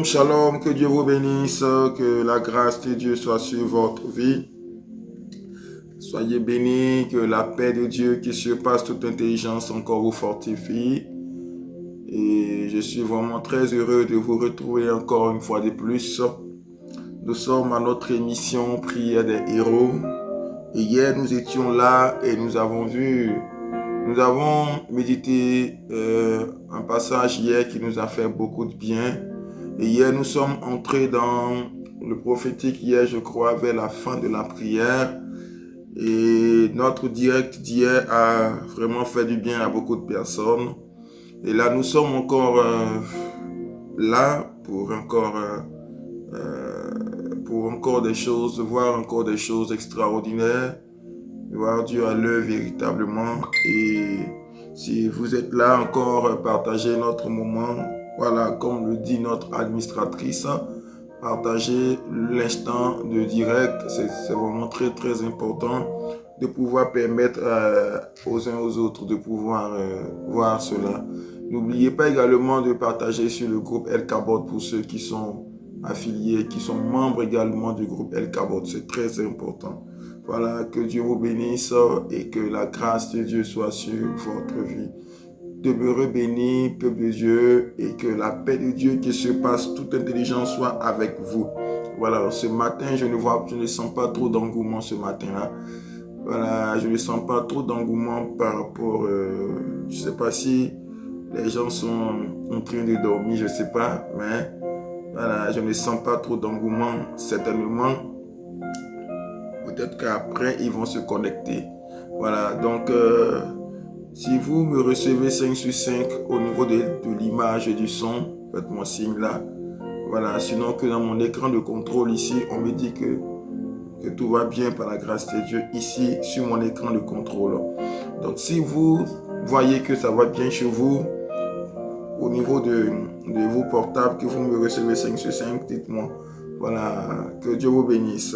Shalom, shalom, que Dieu vous bénisse, que la grâce de Dieu soit sur votre vie. Soyez bénis, que la paix de Dieu qui surpasse toute intelligence encore vous fortifie. Et je suis vraiment très heureux de vous retrouver encore une fois de plus. Nous sommes à notre émission Prière des héros. Et hier, nous étions là et nous avons médité un passage hier qui nous a fait beaucoup de bien. Et hier, nous sommes entrés dans le prophétique hier, je crois, vers la fin de la prière. Et notre direct d'hier a vraiment fait du bien à beaucoup de personnes. Et là, nous sommes encore là pour encore des choses, voir encore des choses extraordinaires, voir Dieu à l'œuvre véritablement. Et si vous êtes là encore, partagez notre moment. Voilà, comme le dit notre administratrice, partagez l'instant de direct. C'est vraiment très très important de pouvoir permettre aux uns aux autres de pouvoir voir cela. N'oubliez pas également de partager sur le groupe El Kabod pour ceux qui sont affiliés, qui sont membres également du groupe El Kabod. C'est très important. Voilà, que Dieu vous bénisse et que la grâce de Dieu soit sur votre vie. Demeurez bénis, peuple de Dieu, et que la paix de Dieu qui surpasse toute intelligence soit avec vous. Voilà, ce matin, je ne sens pas trop d'engouement ce matin-là. Voilà, je ne sens pas trop d'engouement par rapport, je ne sais pas si les gens sont en train de dormir, je ne sais pas, mais voilà, je ne sens pas trop d'engouement, certainement. Peut-être qu'après, ils vont se connecter. Voilà, donc, si vous me recevez 5 sur 5 au niveau de l'image et du son, faites-moi signe là. Voilà, sinon que dans mon écran de contrôle ici, on me dit que tout va bien par la grâce de Dieu ici sur mon écran de contrôle. Donc, si vous voyez que ça va bien chez vous, au niveau de vos portables, que vous me recevez 5 sur 5, dites-moi. Voilà, que Dieu vous bénisse.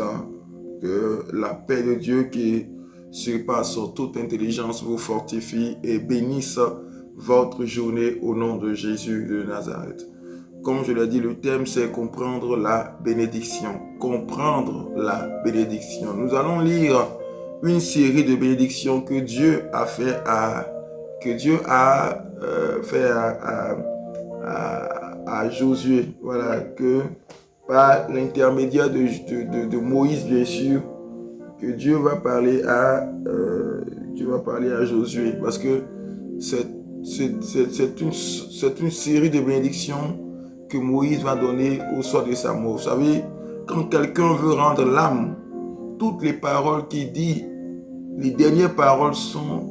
Que la paix de Dieu qui surpasse toute intelligence vous fortifie et bénisse votre journée au nom de Jésus de Nazareth. Comme je l'ai dit, le thème c'est comprendre la bénédiction. Comprendre la bénédiction. Nous allons lire une série de bénédictions que Dieu a fait à Josué. Voilà, que par l'intermédiaire de Moïse, bien sûr, que Dieu va parler à Josué, parce que c'est une série de bénédictions que Moïse va donner au soir de sa mort. Vous savez, quand quelqu'un veut rendre l'âme, toutes les paroles qu'il dit, les dernières paroles sont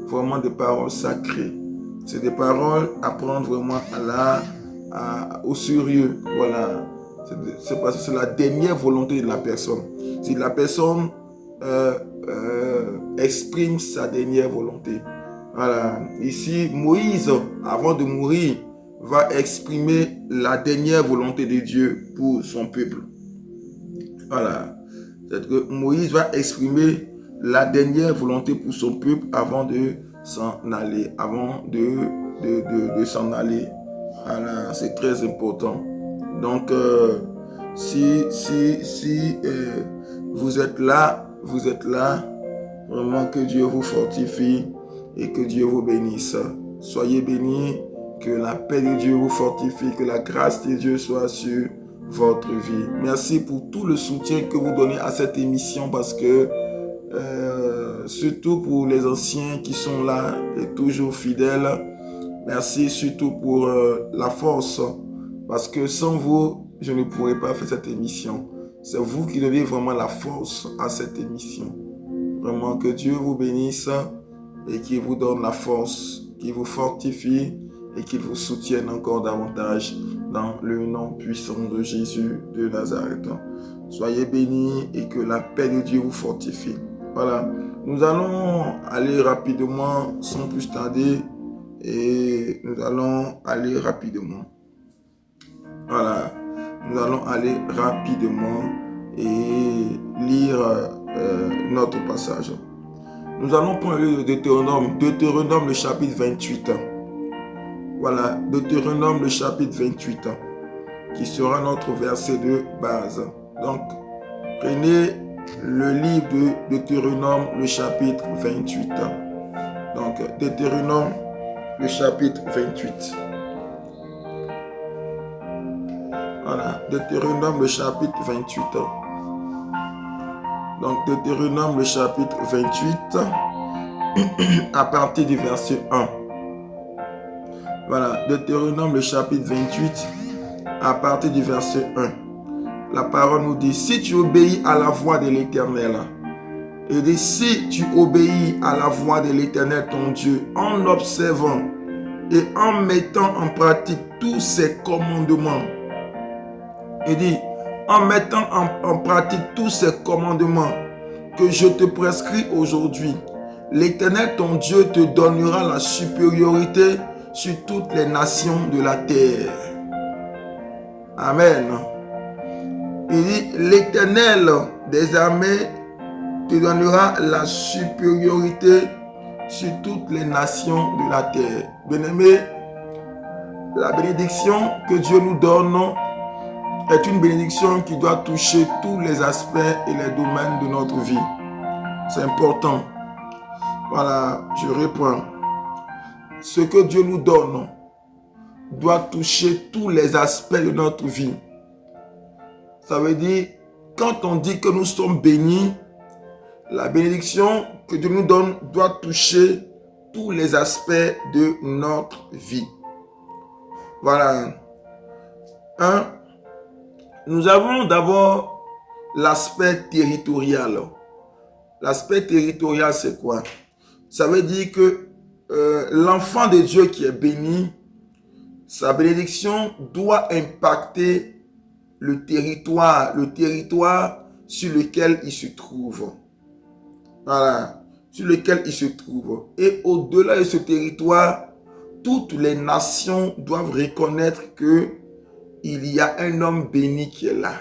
vraiment des paroles sacrées. C'est des paroles à prendre vraiment au sérieux. Voilà. C'est parce que c'est la dernière volonté de la personne. Si la personne exprime sa dernière volonté. Voilà. Ici, Moïse, avant de mourir, va exprimer la dernière volonté de Dieu pour son peuple. Voilà. C'est que Moïse va exprimer la dernière volonté pour son peuple avant de s'en aller. De s'en aller. Voilà. C'est très important. Donc, si vous êtes là, vraiment que Dieu vous fortifie et que Dieu vous bénisse. Soyez bénis, que la paix de Dieu vous fortifie, que la grâce de Dieu soit sur votre vie. Merci pour tout le soutien que vous donnez à cette émission, parce que surtout pour les anciens qui sont là et toujours fidèles, merci surtout pour la force. Parce que sans vous, je ne pourrais pas faire cette émission. C'est vous qui donnez vraiment la force à cette émission. Vraiment que Dieu vous bénisse et qu'il vous donne la force, qu'il vous fortifie et qu'il vous soutienne encore davantage dans le nom puissant de Jésus de Nazareth. Soyez bénis et que la paix de Dieu vous fortifie. Voilà, nous allons aller rapidement sans plus tarder et nous allons aller rapidement. Voilà, nous allons aller rapidement et lire notre passage. Nous allons prendre le Deutéronome le chapitre 28. Voilà, Deutéronome le chapitre 28. qui sera notre verset de base. Donc, prenez le livre de Deutéronome, le chapitre 28. Donc, Deutéronome, le chapitre 28. Voilà, Deutéronome, le chapitre 28. Donc, Deutéronome, le chapitre 28, à partir du verset 1. Voilà, Deutéronome, le chapitre 28, à partir du verset 1. La parole nous dit, si tu obéis à la voix de l'Éternel, et dit, si tu obéis à la voix de l'Éternel, ton Dieu, en observant et en mettant en pratique tous ses commandements, il dit, en mettant en pratique tous ces commandements que je te prescris aujourd'hui, l'Éternel, ton Dieu, te donnera la supériorité sur toutes les nations de la terre. Amen. Il dit, l'Éternel des armées te donnera la supériorité sur toutes les nations de la terre. Bien-aimé, la bénédiction que Dieu nous donne est une bénédiction qui doit toucher tous les aspects et les domaines de notre vie. C'est important. Voilà, je reprends. Ce que Dieu nous donne doit toucher tous les aspects de notre vie. Ça veut dire, quand on dit que nous sommes bénis, la bénédiction que Dieu nous donne doit toucher tous les aspects de notre vie. Voilà. Nous avons d'abord l'aspect territorial. L'aspect territorial, c'est quoi? Ça veut dire que l'enfant de Dieu qui est béni, sa bénédiction doit impacter le territoire sur lequel il se trouve. Voilà, sur lequel il se trouve. Et au-delà de ce territoire, toutes les nations doivent reconnaître que il y a un homme béni qui est là.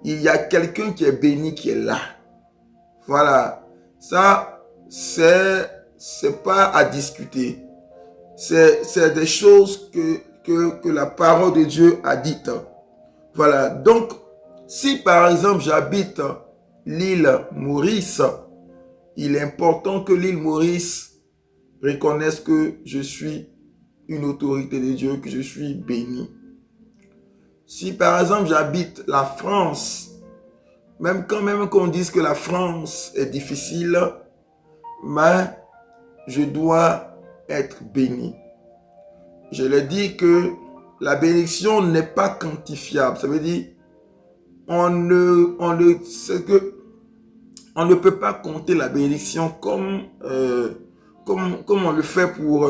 Il y a quelqu'un qui est béni qui est là. Voilà, ça, c'est pas à discuter. C'est des choses que la parole de Dieu a dites. Voilà, donc, si par exemple j'habite l'île Maurice, il est important que l'île Maurice reconnaisse que je suis une autorité de Dieu, que je suis béni. Si par exemple j'habite la France, même qu'on dise que la France est difficile, mais je dois être béni. Je l'ai dit que la bénédiction n'est pas quantifiable. Ça veut dire on ne peut pas compter la bénédiction comme on le fait pour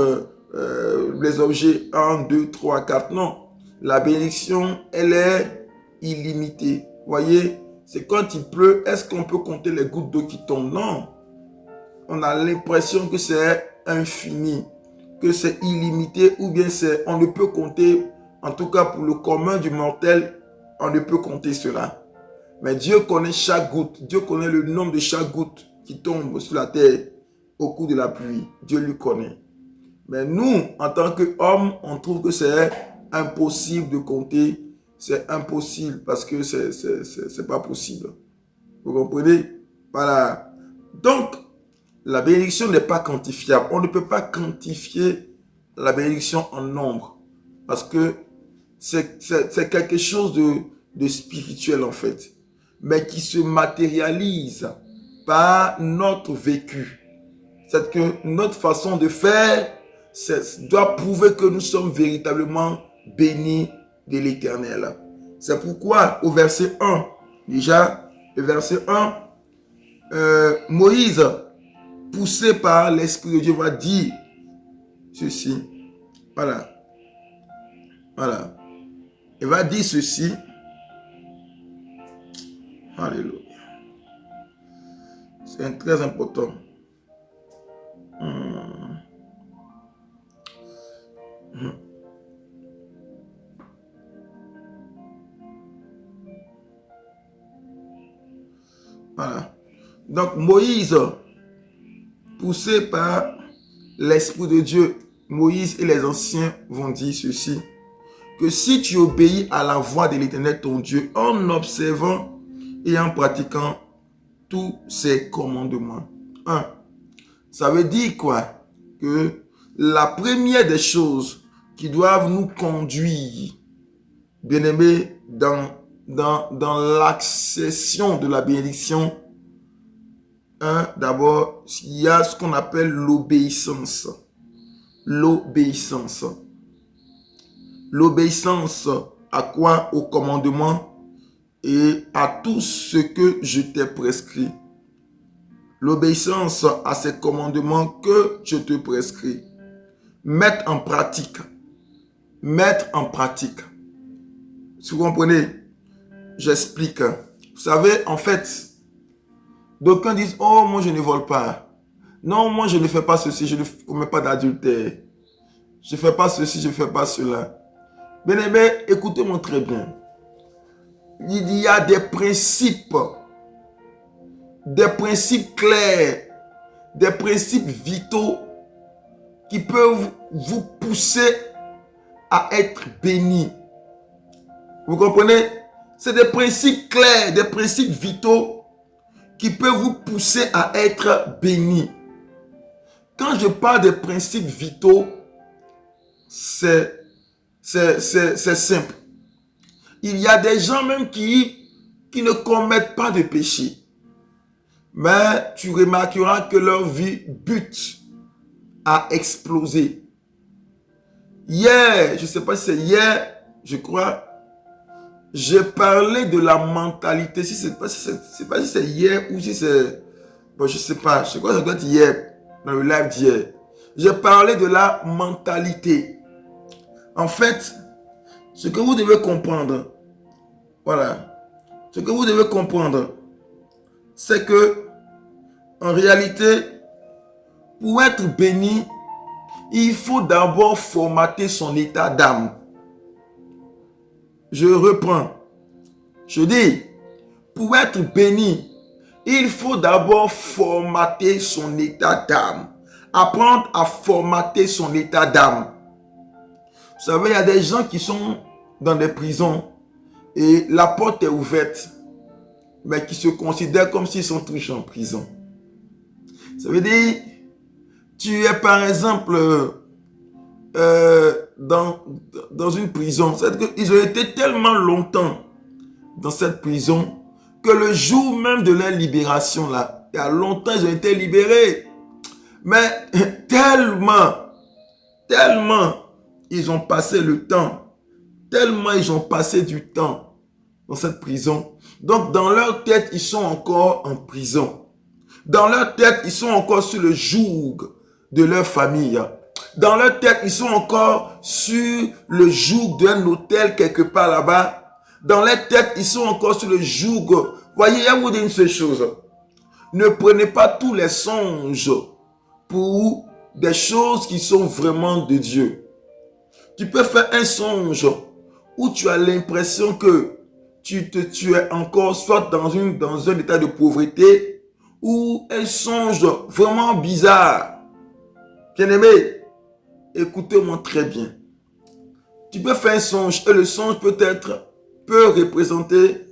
les objets 1, 2, 3, 4. Non. La bénédiction, elle est illimitée. Voyez, c'est quand il pleut, est-ce qu'on peut compter les gouttes d'eau qui tombent? Non. On a l'impression que c'est infini, que c'est illimité, ou bien on ne peut compter, en tout cas pour le commun du mortel, on ne peut compter cela. Mais Dieu connaît chaque goutte. Dieu connaît le nombre de chaque goutte qui tombe sur la terre au cours de la pluie. Dieu lui connaît. Mais nous, en tant qu'hommes, on trouve que c'est impossible de compter. C'est impossible parce que c'est pas possible. Vous comprenez? Voilà. Donc, la bénédiction n'est pas quantifiable. On ne peut pas quantifier la bénédiction en nombre. Parce que c'est quelque chose de spirituel en fait. Mais qui se matérialise par notre vécu. C'est que notre façon de faire doit prouver que nous sommes véritablement bénis de l'Éternel. C'est pourquoi au verset 1, déjà, le verset 1, Moïse, poussé par l'Esprit de Dieu, va dire ceci. Voilà. Voilà. Il va dire ceci. Alléluia. C'est très important. Voilà. Donc Moïse, poussé par l'Esprit de Dieu, Moïse et les anciens vont dire ceci. que si tu obéis à la voix de l'Éternel ton Dieu en observant et en pratiquant tous ses commandements. 1. Ça veut dire quoi? Que la première des choses qui doivent nous conduire, bien-aimés, dans l'accession de la bénédiction, d'abord, il y a ce qu'on appelle l'obéissance. L'obéissance. L'obéissance à quoi? Au commandement et à tout ce que je t'ai prescrit. L'obéissance à ces commandements que je te prescris. Mettre en pratique. Mettre en pratique. Si vous comprenez, j'explique. Vous savez, en fait, d'aucuns disent, oh, moi je ne vole pas. Non, moi je ne fais pas ceci, je ne commets pas d'adultère. Je ne fais pas ceci, je ne fais pas cela. Bien aimé, écoutez-moi très bien. Il y a des principes clairs, des principes vitaux qui peuvent vous pousser à être béni. Vous comprenez? C'est des principes clairs, des principes vitaux qui peuvent vous pousser à être béni. Quand je parle des principes vitaux, c'est simple. Il y a des gens même qui ne commettent pas de péché. Mais tu remarqueras que leur vie bute à exploser. Hier, je ne sais pas si c'est hier, je crois, j'ai parlé de la mentalité. Je ne sais pas si c'est hier ou si c'est... Bon, je ne sais pas. Je crois que ça doit être hier, dans le live d'hier. J'ai parlé de la mentalité. En fait, ce que vous devez comprendre, voilà, ce que vous devez comprendre, c'est que, en réalité, pour être béni, il faut d'abord formater son état d'âme. Je reprends. Je dis, pour être béni, il faut d'abord formater son état d'âme. Apprendre à formater son état d'âme. Vous savez, il y a des gens qui sont dans des prisons et la porte est ouverte, mais qui se considèrent comme s'ils sont tous en prison. Ça veut dire, tu es par exemple dans une prison. C'est-à-dire qu'ils ont été tellement longtemps dans cette prison que le jour même de leur libération, là, il y a longtemps, ils ont été libérés. Mais tellement, ils ont passé le temps, tellement ils ont passé du temps dans cette prison. Donc, dans leur tête, ils sont encore en prison. Dans leur tête, ils sont encore sous le joug de leur famille. Dans leur tête, ils sont encore sur le joug d'un hôtel quelque part là-bas. Dans leur tête, ils sont encore sur le joug. Voyez, il y a vous dire une seule chose. Ne prenez pas tous les songes pour des choses qui sont vraiment de Dieu. Tu peux faire un songe où tu as l'impression que tu es encore soit dans un état de pauvreté ou un songe vraiment bizarre. Bien-aimé, écoutez-moi très bien. Tu peux faire un songe et le songe peut représenter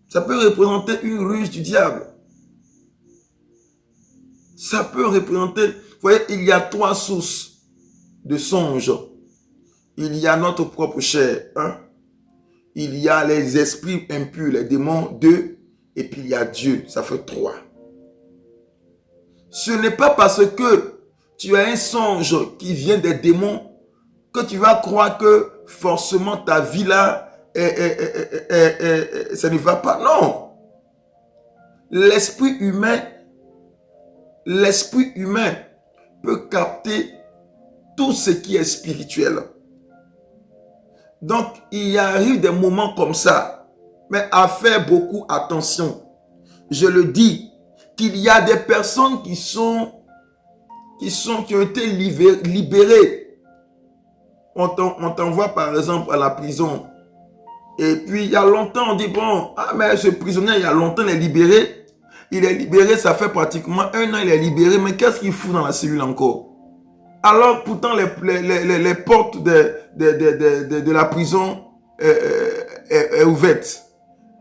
ça peut représenter une ruse du diable. Ça peut représenter, vous voyez, il y a 3 sources de songes. Il y a notre propre chair, 1. Il y a les esprits impurs, les démons, 2. Et puis il y a Dieu, ça fait 3. Ce n'est pas parce que tu as un songe qui vient des démons que tu vas croire que forcément ta vie là, ça ne va pas. Non. L'esprit humain peut capter tout ce qui est spirituel. Donc, il arrive des moments comme ça, mais à faire beaucoup attention. Je le dis, qu'il y a des personnes qui ont été libérées. On t'envoie par exemple à la prison. Et puis, il y a longtemps, on dit, bon, mais ce prisonnier, il y a longtemps, il est libéré. Il est libéré, ça fait pratiquement 1 an, il est libéré. Mais qu'est-ce qu'il fout dans la cellule encore? Alors pourtant les portes de la prison est ouverte.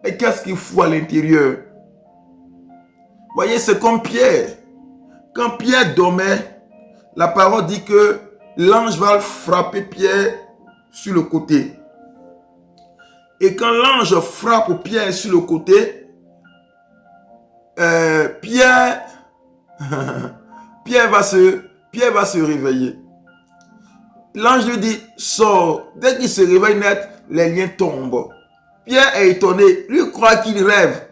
Et qu'est-ce qu'il faut à l'intérieur? Voyez, c'est comme Pierre. Quand Pierre dormait, la parole dit que l'ange va frapper Pierre sur le côté. Et quand l'ange frappe Pierre sur le côté, Pierre va se réveiller. L'ange lui dit, sors. Dès qu'il se réveille net, les liens tombent. Pierre est étonné. Lui croit qu'il rêve.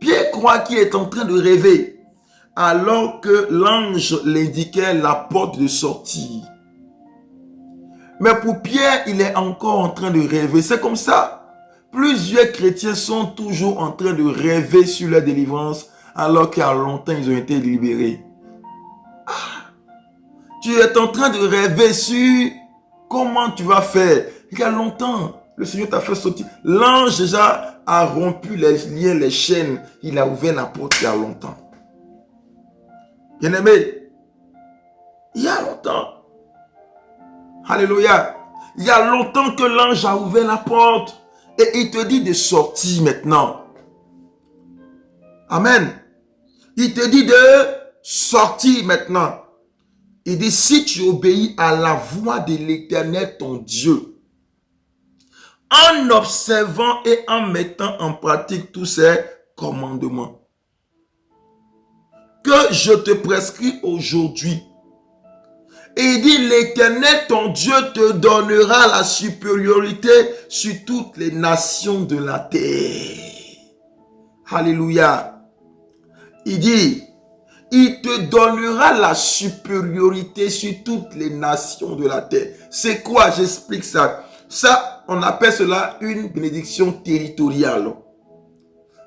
Pierre croit qu'il est en train de rêver. Alors que l'ange l'indiquait la porte de sortie. Mais pour Pierre, il est encore en train de rêver. C'est comme ça. Plusieurs chrétiens sont toujours en train de rêver sur leur délivrance alors qu'il y a longtemps, ils ont été libérés. Tu es en train de rêver sur comment tu vas faire. Il y a longtemps, le Seigneur t'a fait sortir. L'ange déjà a rompu les liens, les chaînes. Il a ouvert la porte il y a longtemps. Bien-aimé, il y a longtemps. Alléluia. Il y a longtemps que l'ange a ouvert la porte. Et il te dit de sortir maintenant. Amen. Il te dit de sortir maintenant. Il dit, si tu obéis à la voix de l'Éternel, ton Dieu, en observant et en mettant en pratique tous ses commandements, que je te prescris aujourd'hui. Et il dit, l'Éternel, ton Dieu, te donnera la supériorité sur toutes les nations de la terre. Alléluia. Il dit, il te donnera la supériorité sur toutes les nations de la terre. C'est quoi? J'explique ça. Ça, on appelle cela une bénédiction territoriale.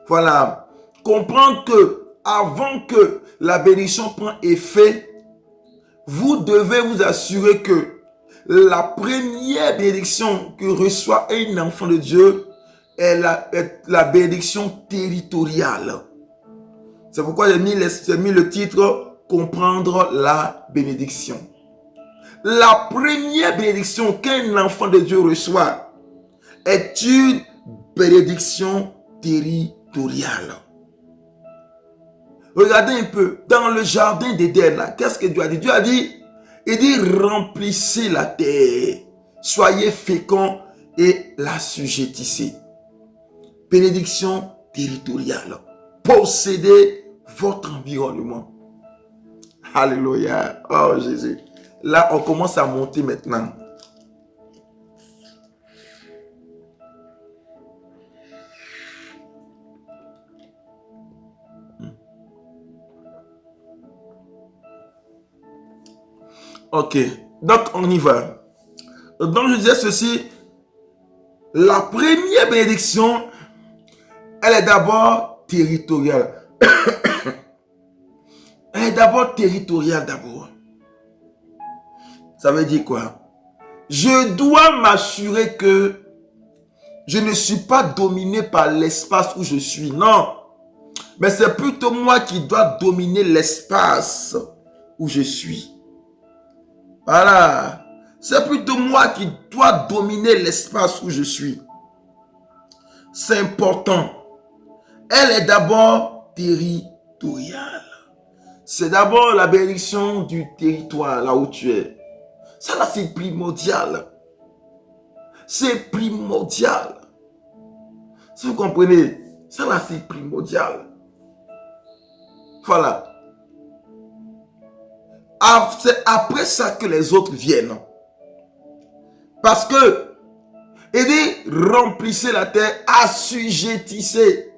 Voilà. Comprendre que avant que la bénédiction prenne effet, vous devez vous assurer que la première bénédiction que reçoit un enfant de Dieu est la bénédiction territoriale. C'est pourquoi j'ai mis le titre « Comprendre la bénédiction ». La première bénédiction qu'un enfant de Dieu reçoit est une bénédiction territoriale. Regardez un peu, dans le jardin d'Éden, qu'est-ce que Dieu a dit? Dieu a dit, il dit, remplissez la terre, soyez féconds et l'assujettissez. Bénédiction territoriale. Possédez votre environnement. Alléluia. Oh Jésus. Là, on commence à monter maintenant. Ok. Donc, on y va. Donc, je disais ceci. La première bénédiction, elle est d'abord territoriale. Elle est d'abord territoriale d'abord. Ça veut dire quoi? Je dois m'assurer que je ne suis pas dominé par l'espace où je suis. Non. Mais c'est plutôt moi qui dois dominer l'espace où je suis. Voilà. C'est plutôt moi qui dois dominer l'espace où je suis. C'est important. Elle est d'abord territoriale. C'est d'abord la bénédiction du territoire, là où tu es. Ça là, c'est primordial. C'est primordial. Si vous comprenez, ça là, c'est primordial. Voilà. C'est après ça que les autres viennent. Parce que, il dit, remplissez la terre, assujettissez.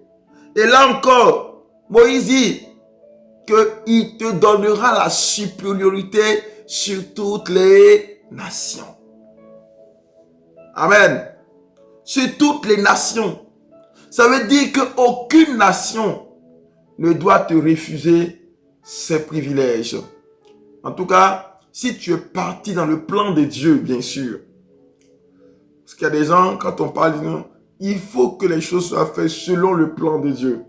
Et là encore, Moïse dit qu'il te donnera la supériorité sur toutes les nations. Amen. Sur toutes les nations. Ça veut dire qu'aucune nation ne doit te refuser ses privilèges. En tout cas, si tu es parti dans le plan de Dieu, bien sûr. Parce qu'il y a des gens, quand on parle, il faut que les choses soient faites selon le plan de Dieu.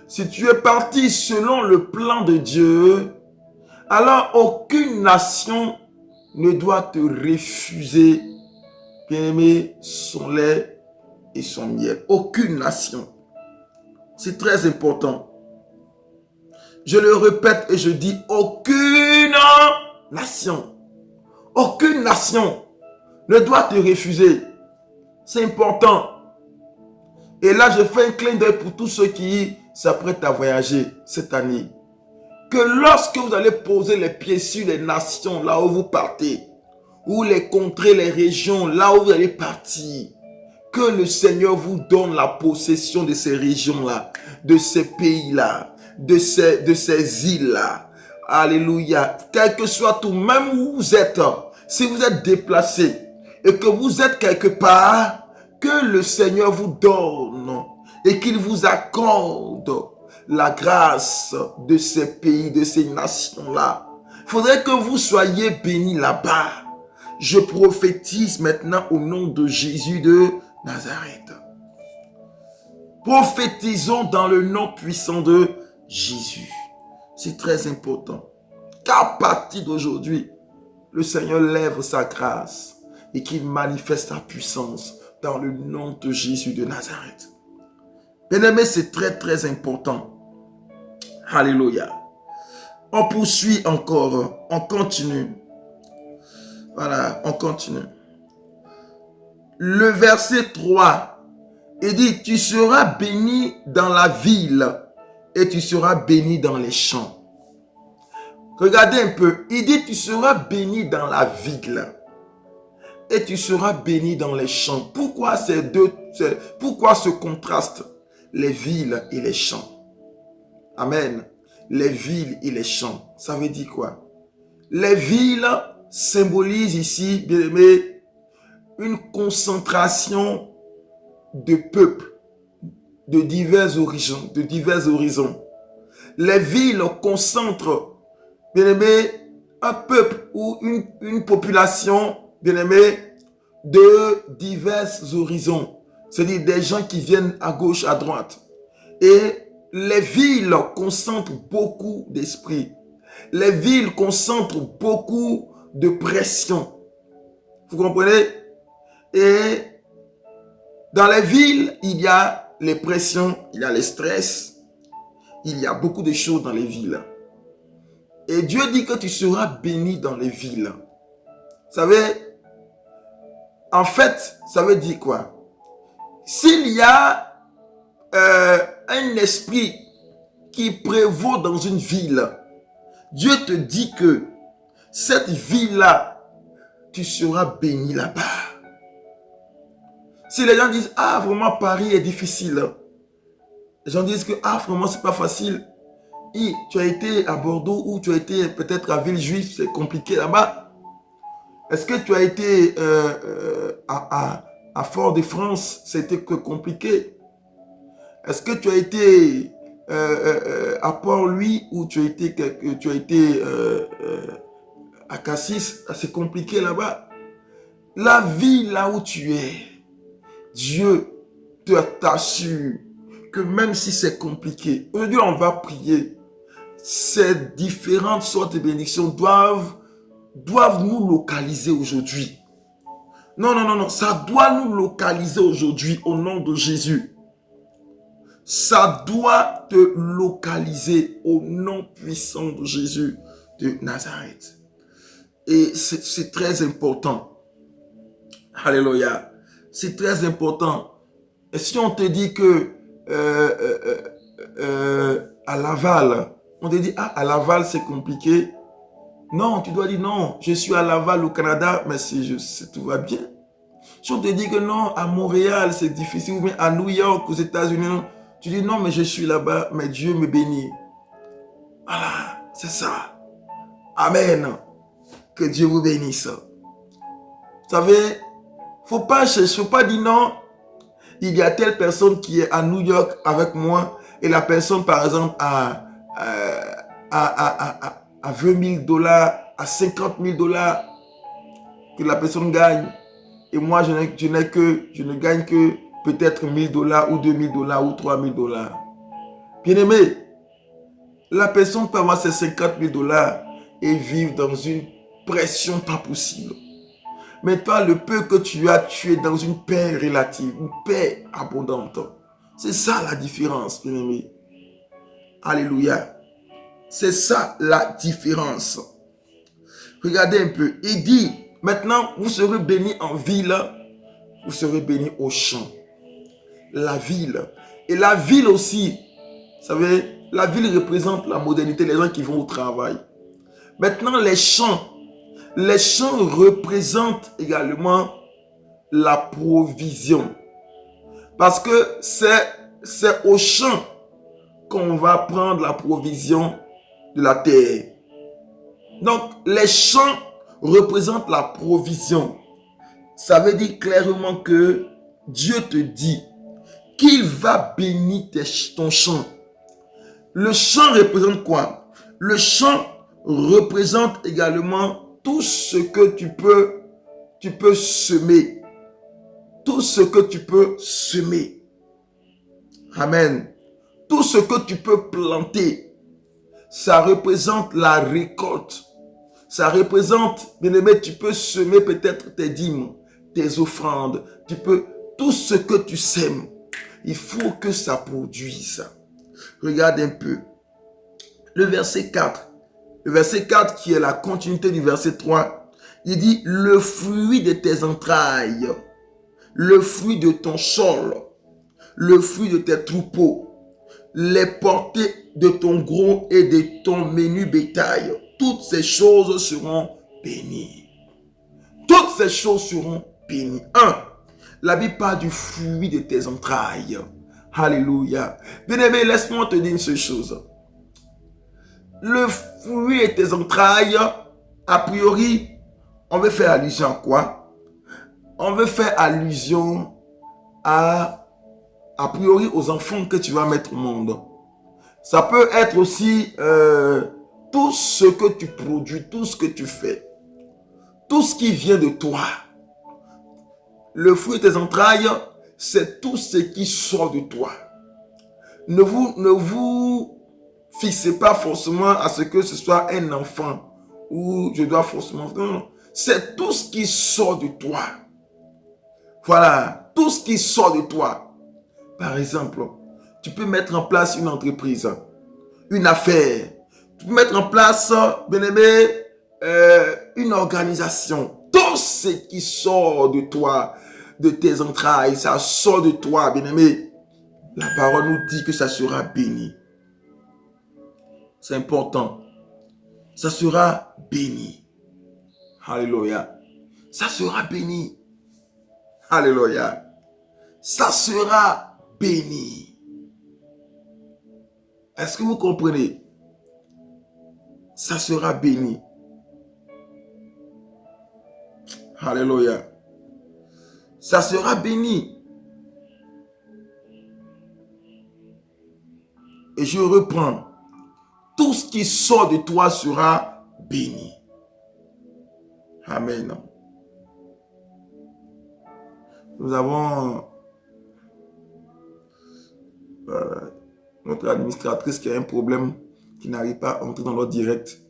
Si tu es parti selon le plan de Dieu, Alors, aucune nation ne doit te refuser, bien-aimé, son lait et son miel. Aucune nation. C'est très important. Je le répète et je dis, aucune nation ne doit te refuser. C'est important. Et là, je fais un clin d'œil pour tous ceux qui s'apprêtent à voyager cette année. Que lorsque vous allez poser les pieds sur les nations, là où vous partez, ou les contrées, les régions, là où vous allez partir, que le Seigneur vous donne la possession de ces régions-là, de ces pays-là, de ces îles-là. Alléluia. Quel que soit tout, même où vous êtes, si vous êtes déplacé et que vous êtes quelque part, que le Seigneur vous donne et qu'il vous accorde la grâce de ces pays, de ces nations-là. Il faudrait que vous soyez bénis là-bas. Je prophétise maintenant au nom de Jésus de Nazareth. Prophétisons dans le nom puissant de Jésus. C'est très important. Qu'à partir d'aujourd'hui, le Seigneur lève sa grâce et qu'il manifeste sa puissance dans le nom de Jésus de Nazareth. Bien-aimés, c'est très très important. Alléluia. On poursuit encore, on continue. Voilà, on continue. Le verset 3, il dit, tu seras béni dans la ville et tu seras béni dans les champs. Regardez un peu, il dit, tu seras béni dans la ville et tu seras béni dans les champs. Pourquoi pourquoi ce contraste? Les villes et les champs. Amen. Les villes et les champs. Ça veut dire quoi? Les villes symbolisent ici, bien aimé, une concentration de peuples de divers horizons. Les villes concentrent, bien aimé, un peuple ou une population, bien aimé, de divers horizons. C'est-à-dire des gens qui viennent à gauche, à droite. Et les villes concentrent beaucoup d'esprit. Les villes concentrent beaucoup de pression. Vous comprenez? Et dans les villes, il y a les pressions, il y a les stress. Il y a beaucoup de choses dans les villes. Et Dieu dit que tu seras béni dans les villes. Vous savez, en fait, ça veut dire quoi? S'il y a un esprit qui prévaut dans une ville, Dieu te dit que cette ville-là, tu seras béni là-bas. Si les gens disent, ah vraiment Paris est difficile, les gens disent que ah vraiment c'est pas facile, et tu as été à Bordeaux ou tu as été peut-être à Villejuif, c'est compliqué là-bas. Est-ce que tu as été à Fort-de-France, c'était compliqué? Est-ce que tu as été à Port-Louis ou tu as été à Cassis? C'est compliqué là-bas. La vie là où tu es, Dieu t'assure que même si c'est compliqué, aujourd'hui on va prier. Ces différentes sortes de bénédictions doivent nous localiser aujourd'hui. Non, ça doit nous localiser aujourd'hui au nom de Jésus. Ça doit te localiser au nom puissant de Jésus de Nazareth. Et c'est très important. Alléluia. C'est très important. Et si on te dit que à Laval, on te dit, ah, à Laval c'est compliqué. Non, tu dois dire non, je suis à Laval au Canada, mais tout va bien. Si on te dit que non, à Montréal c'est difficile, ou bien à New York, aux États-Unis, tu dis non, mais je suis là-bas, mais Dieu me bénit. Voilà, c'est ça. Amen. Que Dieu vous bénisse. Vous savez, faut pas chercher, faut pas dire non. Il y a telle personne qui est à New York avec moi et la personne, par exemple, à 20 000 $, à 50 000 $ que la personne gagne. Et moi, je ne gagne que peut-être 1 000 $ ou 2 000 $ ou 3 000 $. Bien aimé, la personne peut avoir ses 50 000 $. et vivre dans une pression pas possible. Mais toi, le peu que tu as, tu es dans une paix relative, une paix abondante. C'est ça la différence, bien-aimé. Alléluia. C'est ça la différence. Regardez un peu. Il dit, maintenant, vous serez bénis en ville, vous serez bénis au champ. La ville. Et la ville aussi, vous savez, la ville représente la modernité, les gens qui vont au travail. Maintenant, les champs représentent également la provision. Parce que c'est au champ qu'on va prendre la provision de la terre. Donc, les champs représentent la provision. Ça veut dire clairement que Dieu te dit qu'il va bénir ton champ. Le champ représente quoi? Le champ représente également tout ce que tu peux semer. Tout ce que tu peux semer. Amen. Tout ce que tu peux planter, ça représente la récolte. Ça représente, bien aimé, tu peux semer peut-être tes dîmes, tes offrandes. Tout ce que tu sèmes, il faut que ça produise. Regarde un peu. Le verset 4. Le verset 4 qui est la continuité du verset 3. Il dit, le fruit de tes entrailles, le fruit de ton sol, le fruit de tes troupeaux, les portées de ton gros et de ton menu bétail, toutes ces choses seront bénies. Toutes ces choses seront bénies. 1. La Bible parle du fruit de tes entrailles. Alléluia. Bien-aimé, laisse-moi te dire une seule chose. Le fruit de tes entrailles, a priori, on veut faire allusion à quoi? On veut faire allusion a priori aux enfants que tu vas mettre au monde. Ça peut être aussi tout ce que tu produis, tout ce que tu fais, tout ce qui vient de toi. Le fruit de tes entrailles, c'est tout ce qui sort de toi. Ne vous fixez pas forcément à ce que ce soit un enfant ou je dois forcément... Non. C'est tout ce qui sort de toi. Voilà, tout ce qui sort de toi. Par exemple, tu peux mettre en place une entreprise, une affaire. Tu peux mettre en place, bien aimé, une organisation. Tout ce qui sort de toi, de tes entrailles, ça sort de toi, bien aimé. La parole nous dit que ça sera béni. C'est important. Ça sera béni. Alléluia. Ça sera béni. Alléluia. Ça sera béni. Est-ce que vous comprenez? Ça sera béni. Alléluia. Ça sera béni. Et je reprends. Tout ce qui sort de toi sera béni. Amen. Nous avons notre administratrice qui a un problème, qui n'arrive pas à entrer dans le direct.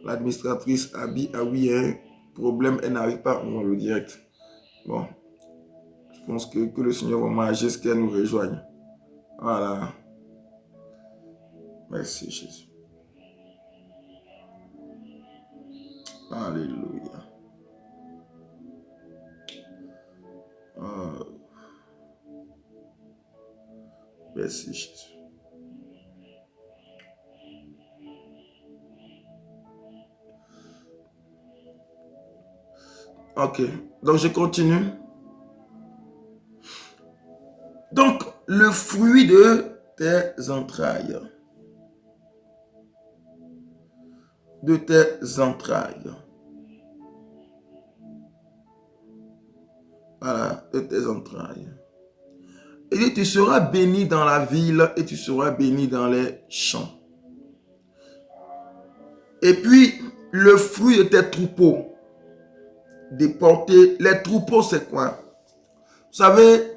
L'administratrice a un problème, elle n'arrive pas dans le direct. Bon, je pense que le Seigneur va m'agir ce qu'elle nous rejoigne. Voilà. Merci Jésus. Alléluia. Merci Jésus. Ok, donc je continue. Donc, le fruit de tes entrailles. De tes entrailles. Voilà, de tes entrailles. Il dit, tu seras béni dans la ville et tu seras béni dans les champs. Et puis, le fruit de tes troupeaux. Déportés. Les troupeaux, c'est quoi? Vous savez,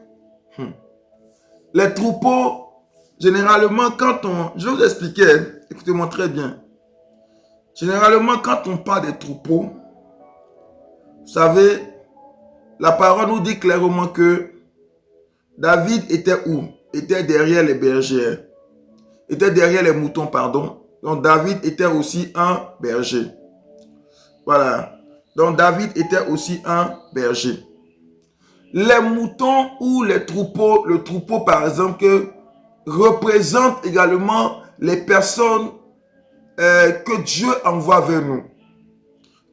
les troupeaux, généralement, quand on... Je vais vous expliquer, écoutez-moi très bien. Généralement, quand on parle des troupeaux, vous savez, la parole nous dit clairement que David était où? Était derrière les bergers. Était derrière les moutons, pardon. Donc David était aussi un berger. Voilà. Donc David était aussi un berger. Les moutons ou les troupeaux, le troupeau par exemple, que représente également les personnes que Dieu envoie vers nous,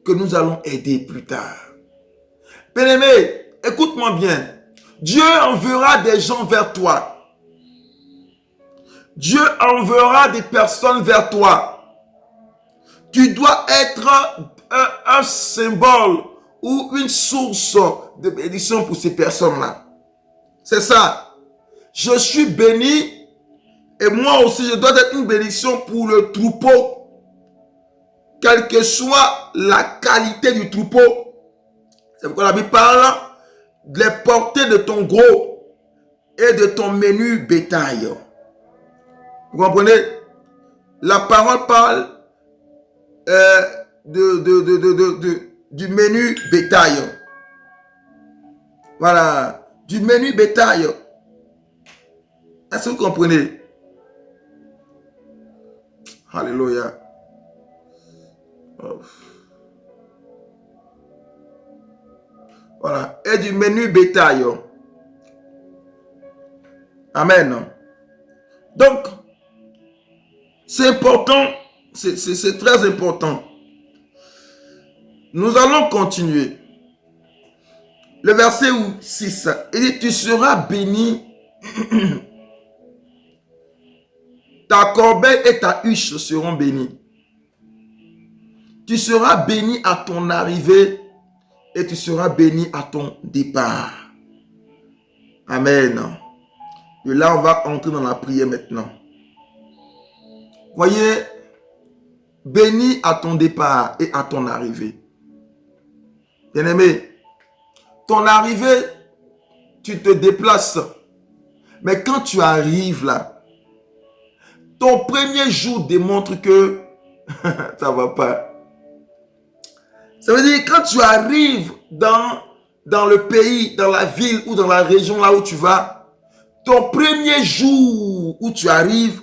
que nous allons aider plus tard. Bien-aimé, écoute-moi bien. Dieu enverra des gens vers toi. Dieu enverra des personnes vers toi. Tu dois être un symbole ou une source de bénédiction pour ces personnes-là. C'est ça. Je suis béni et moi aussi je dois être une bénédiction pour le troupeau. Quelle que soit la qualité du troupeau. C'est pourquoi la Bible parle des portées de ton gros et de ton menu bétail. Vous comprenez? La parole parle du menu bétail. Voilà. Du menu bétail. Est-ce que vous comprenez? Alléluia. Voilà. Et du menu bétail. Amen. Donc, c'est important. C'est très important. Nous allons continuer. Le verset 6. Il dit, tu seras béni. Ta corbeille et ta huche seront bénies. Tu seras béni à ton arrivée et tu seras béni à ton départ. Amen. Et là, on va entrer dans la prière maintenant. Voyez, béni à ton départ et à ton arrivée. Bien-aimé, ton arrivée, tu te déplaces. Mais quand tu arrives là, ton premier jour démontre que ça ne va pas. Ça veut dire quand tu arrives dans le pays, dans la ville ou dans la région là où tu vas, ton premier jour où tu arrives,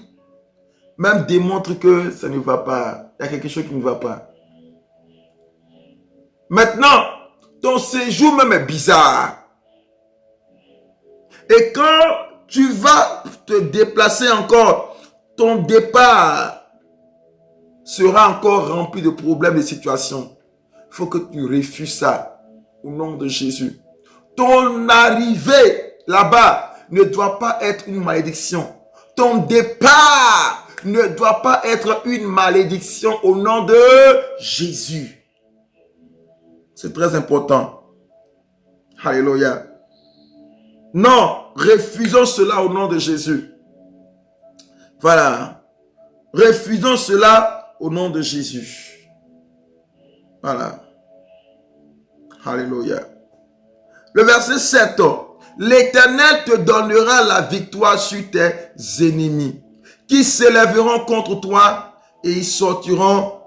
même démontre que ça ne va pas. Il y a quelque chose qui ne va pas. Maintenant, ton séjour même est bizarre. Et quand tu vas te déplacer encore, ton départ sera encore rempli de problèmes, de situations. Il faut que tu refuses ça au nom de Jésus. Ton arrivée là-bas ne doit pas être une malédiction. Ton départ ne doit pas être une malédiction au nom de Jésus. C'est très important. Alléluia. Non, refusons cela au nom de Jésus. Voilà. Refusons cela au nom de Jésus. Voilà. Alléluia. Le verset 7. L'Éternel te donnera la victoire sur tes ennemis, qui s'élèveront contre toi et ils sortiront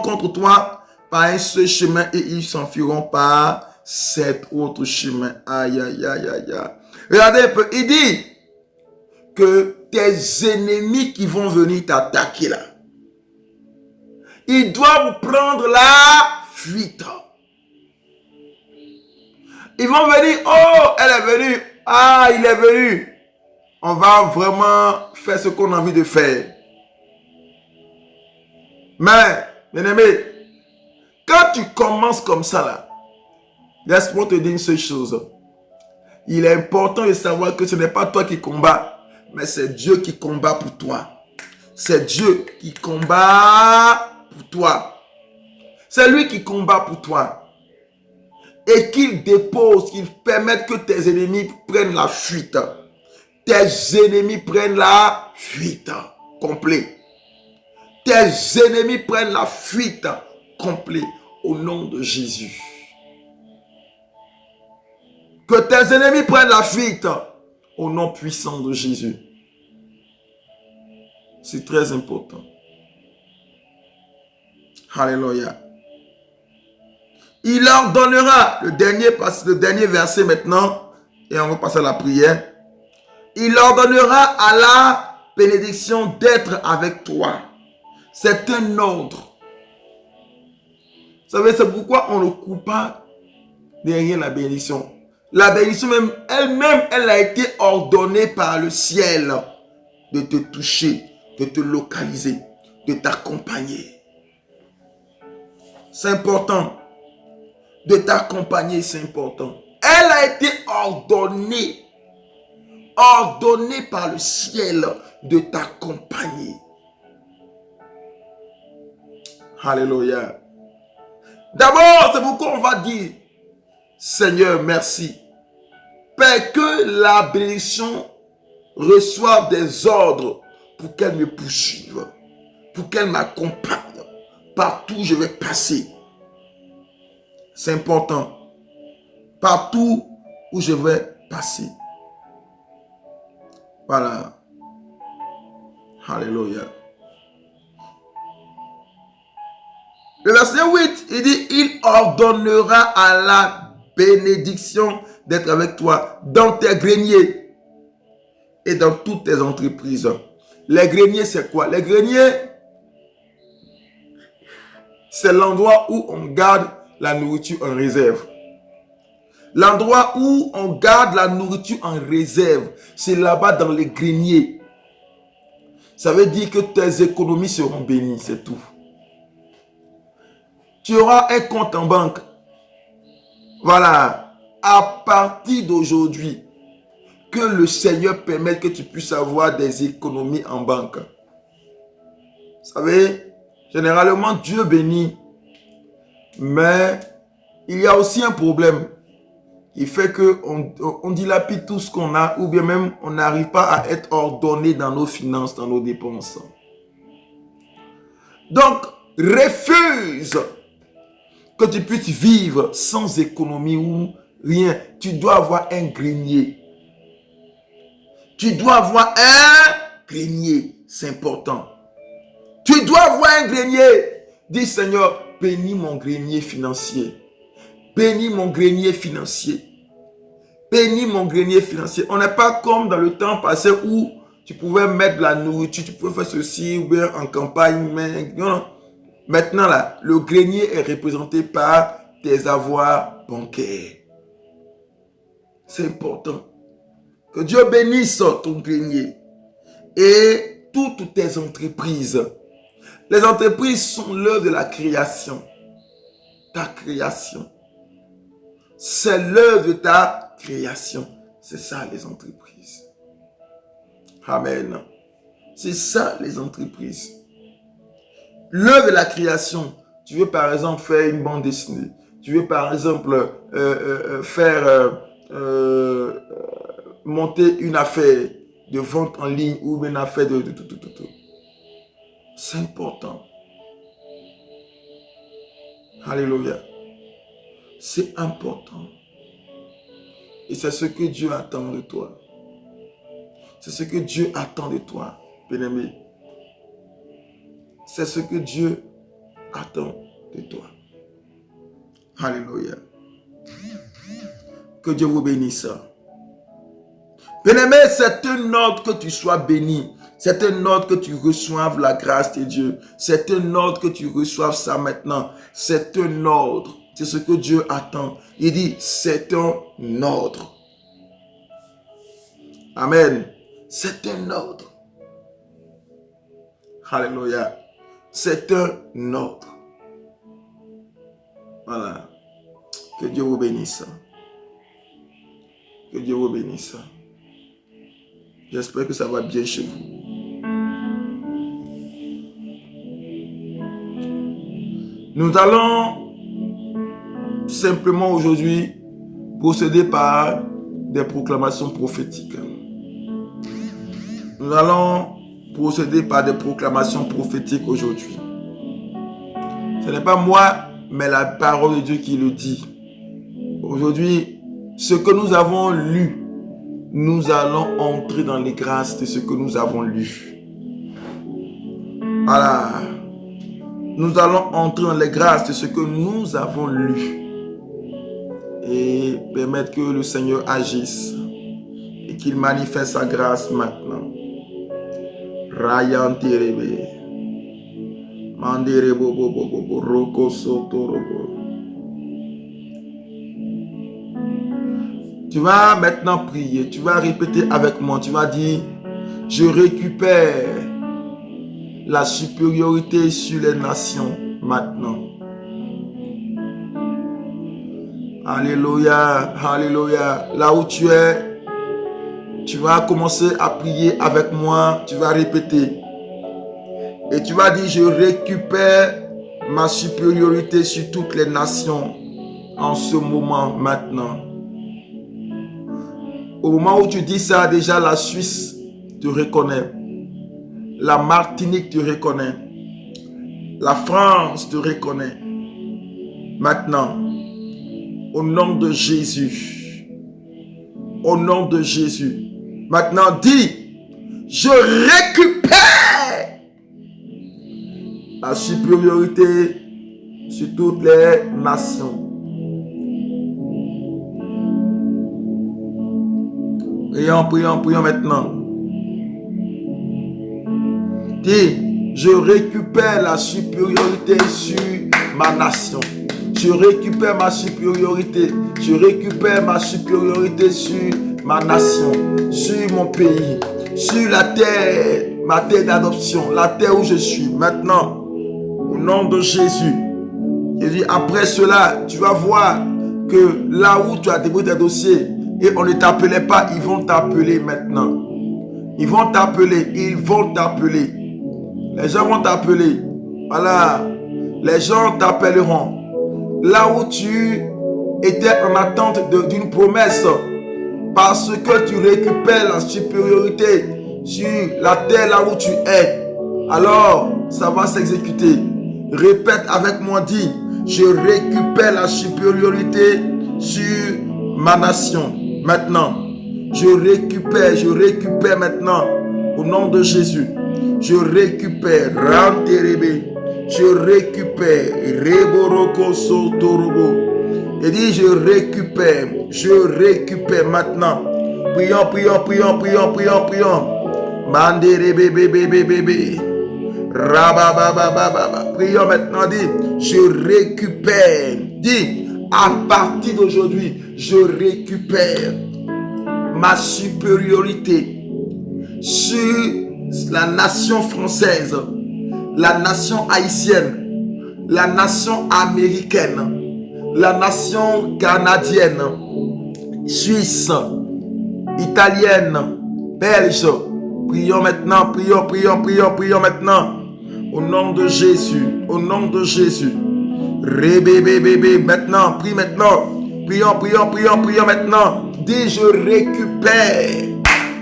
contre toi par un seul chemin et ils s'enfuiront par 7 autres chemins. Aïe, aïe, aïe, aïe, aïe. Regardez un peu, il dit que tes ennemis qui vont venir t'attaquer là, ils doivent prendre la fuite. Ils vont venir, oh, elle est venue, ah, il est venu. On va vraiment faire ce qu'on a envie de faire. Mais, bien aimé, quand tu commences comme ça là, laisse-moi te dire une seule chose. Il est important de savoir que ce n'est pas toi qui combats, mais c'est Dieu qui combat pour toi. C'est Dieu qui combat pour toi. C'est lui qui combat pour toi. Et qu'il dépose, qu'il permette que tes ennemis prennent la fuite. Tes ennemis prennent la fuite complète. Tes ennemis prennent la fuite complète au nom de Jésus. Que tes ennemis prennent la fuite au nom puissant de Jésus. C'est très important. Alléluia. Il leur donnera, le dernier verset maintenant, et on va passer à la prière. Il leur donnera à la bénédiction d'être avec toi. C'est un ordre. Vous savez, c'est pourquoi on ne coupe pas derrière la bénédiction. La bénédiction même, elle-même, elle a été ordonnée par le ciel de te toucher, de te localiser, de t'accompagner. C'est important. De t'accompagner, c'est important. Elle a été ordonnée par le ciel de t'accompagner. Alléluia. D'abord, c'est pourquoi on va dire, Seigneur, merci. Père, que la bénédiction reçoive des ordres pour qu'elle me poursuive, pour qu'elle m'accompagne partout où je vais passer. C'est important. Partout où je vais passer. Voilà. Alléluia. Le verset 8, il dit, il ordonnera à la bénédiction d'être avec toi dans tes greniers et dans toutes tes entreprises. Les greniers, c'est quoi? Les greniers, c'est l'endroit où on garde la nourriture en réserve. L'endroit où on garde la nourriture en réserve, c'est là-bas dans les greniers. Ça veut dire que tes économies seront bénies, c'est tout. Tu auras un compte en banque. Voilà. À partir d'aujourd'hui, que le Seigneur permette que tu puisses avoir des économies en banque. Vous savez, généralement, Dieu bénit. Mais il y a aussi un problème qui fait qu'on dilapide tout ce qu'on a, ou bien même on n'arrive pas à être ordonné dans nos finances, dans nos dépenses. Donc, refuse que tu puisses vivre sans économie ou rien. Tu dois avoir un grenier. Tu dois avoir un grenier. C'est important. Tu dois avoir un grenier. Dis, Seigneur, bénis mon grenier financier. Bénis mon grenier financier. Bénis mon grenier financier. On n'est pas comme dans le temps passé où tu pouvais mettre de la nourriture, tu pouvais faire ceci ou bien en campagne. Mais non. Maintenant, là, le grenier est représenté par tes avoirs bancaires. C'est important. Que Dieu bénisse ton grenier et toutes tes entreprises. Les entreprises sont l'œuvre de la création. Ta création. C'est l'œuvre de ta création. C'est ça les entreprises. Amen. C'est ça les entreprises. L'œuvre de la création. Tu veux par exemple faire une bande dessinée. Tu veux par exemple monter une affaire de vente en ligne ou une affaire de tout. C'est important. Alléluia. C'est important. Et c'est ce que Dieu attend de toi. C'est ce que Dieu attend de toi, bien-aimé. C'est ce que Dieu attend de toi. Alléluia. Que Dieu vous bénisse. Bien-aimé, c'est un ordre que tu sois béni. C'est un ordre que tu reçoives la grâce de Dieu. C'est un ordre que tu reçoives ça maintenant. C'est un ordre. C'est ce que Dieu attend. Il dit, c'est un ordre. Amen. C'est un ordre. Alléluia. C'est un ordre. Voilà. Que Dieu vous bénisse. Que Dieu vous bénisse. J'espère que ça va bien chez vous. Nous allons simplement aujourd'hui procéder par des proclamations prophétiques. Nous allons procéder par des proclamations prophétiques aujourd'hui. Ce n'est pas moi, mais la parole de Dieu qui le dit. Aujourd'hui, ce que nous avons lu, nous allons entrer dans les grâces de ce que nous avons lu. Voilà. nous allons entrer dans les grâces de ce que nous avons lu et permettre que le Seigneur agisse et qu'il manifeste sa grâce maintenant. Rayan Terebe, Mandere Bobo Bobo, Roko Soto Robo. Tu vas maintenant prier, tu vas répéter avec moi, tu vas dire, je récupère la supériorité sur les nations maintenant. Alléluia, alléluia. Là où tu es, tu vas commencer à prier avec moi, tu vas répéter. Et tu vas dire, je récupère ma supériorité sur toutes les nations en ce moment maintenant. Au moment où tu dis ça, déjà la Suisse te reconnaît. La Martinique te reconnaît. La France te reconnaît. Maintenant, au nom de Jésus. Au nom de Jésus. Maintenant, dis, je récupère la supériorité sur toutes les nations. Prions, prions, prions maintenant. Dis, je récupère la supériorité sur ma nation. Je récupère ma supériorité. Je récupère ma supériorité sur ma nation, sur mon pays, sur la terre, ma terre d'adoption, la terre où je suis. Maintenant, au nom de Jésus, je dis, après cela, tu vas voir que là où tu as déposé tes dossiers, et on ne t'appelait pas, ils vont t'appeler maintenant. Ils vont t'appeler, ils vont t'appeler. Les gens vont t'appeler. Voilà. Les gens t'appelleront. Là où tu étais en attente d'une promesse, parce que tu récupères la supériorité sur la terre là où tu es, alors ça va s'exécuter. Répète avec moi, dis, je récupère la supériorité sur ma nation. Maintenant, je récupère maintenant, au nom de Jésus. Je récupère, je récupère, Reboroko Sotorobo. Et dit, je récupère maintenant. Prions, prions, prions, prions, prions, prions. Mandere bébé, bébé, bébé. Rabababababa. Prions maintenant, dit, je récupère. Dis, à partir d'aujourd'hui, je récupère ma supériorité sur la nation française, la nation haïtienne, la nation américaine, la nation canadienne, suisse, italienne, belge. Prions maintenant, prions, prions, prions, prions maintenant. Au nom de Jésus, au nom de Jésus. Rébébébébé, maintenant, prie maintenant. Prions, prions, prions, prions maintenant. Dis, je récupère.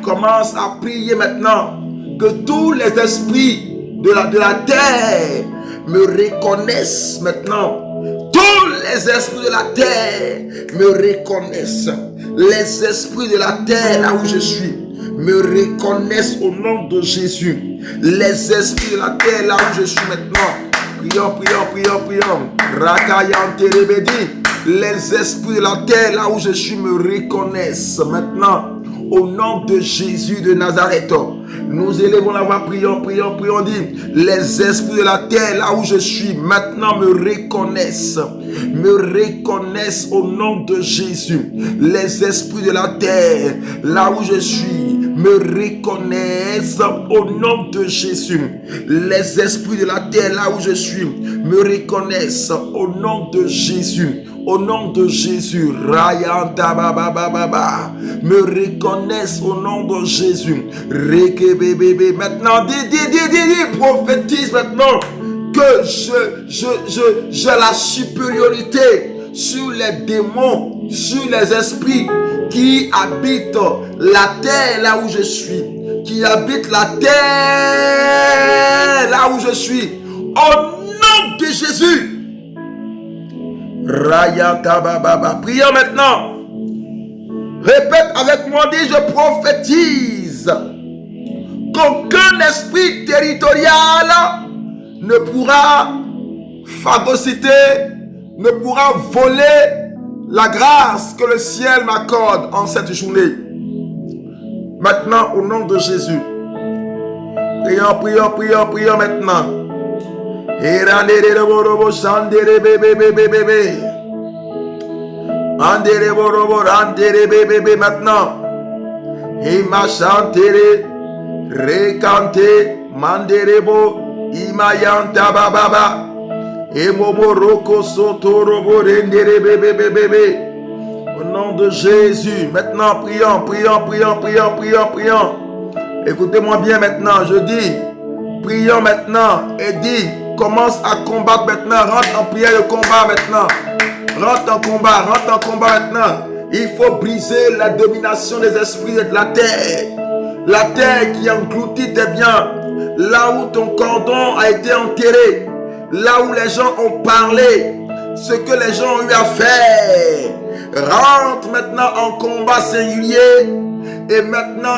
Commence à prier maintenant. Que tous les esprits de la terre me reconnaissent maintenant. Tous les esprits de la terre me reconnaissent. Les esprits de la terre, là où je suis, me reconnaissent au nom de Jésus. Les esprits de la terre, là où je suis maintenant. Prions, prions, prions, prions. Rakayan Terebedi. Les esprits de la terre, là où je suis, me reconnaissent maintenant. Au nom de Jésus de Nazareth. Nous élevons la voix, prions, prions, prions, dit, les esprits de la terre, là où je suis, maintenant me reconnaissent au nom de Jésus. Les esprits de la terre, là où je suis, me reconnaissent au nom de Jésus. Les esprits de la terre, là où je suis, me reconnaissent au nom de Jésus. Au nom de Jésus, Rayanta Baba Baba, me reconnaissent au nom de Jésus. Rekebebebe. Maintenant, dis, prophétise maintenant que j'ai la supériorité sur les démons, sur les esprits qui habitent la terre là où je suis, qui habitent la terre là où je suis. Au nom de Jésus. Rayanta Baba. Prions maintenant. Répète avec moi, dis, je prophétise qu'aucun esprit territorial ne pourra phagocyté ne pourra voler la grâce que le ciel m'accorde en cette journée. Maintenant, au nom de Jésus, prions maintenant. Maintenant, Ima chantere, rekante, manderebo, ima yanta bababa, emobo roko soto robo rendere bébé. Au nom de Jésus, maintenant prions. Écoutez-moi bien maintenant, je dis, prions maintenant et dis, commence à combattre maintenant, rentre en prière de combat maintenant. Rentre en combat maintenant. Il faut briser la domination des esprits de la terre. La terre qui engloutit tes biens. Là où ton cordon a été enterré. Là où les gens ont parlé. Ce que les gens ont eu à faire. Rentre maintenant en combat singulier. Et maintenant,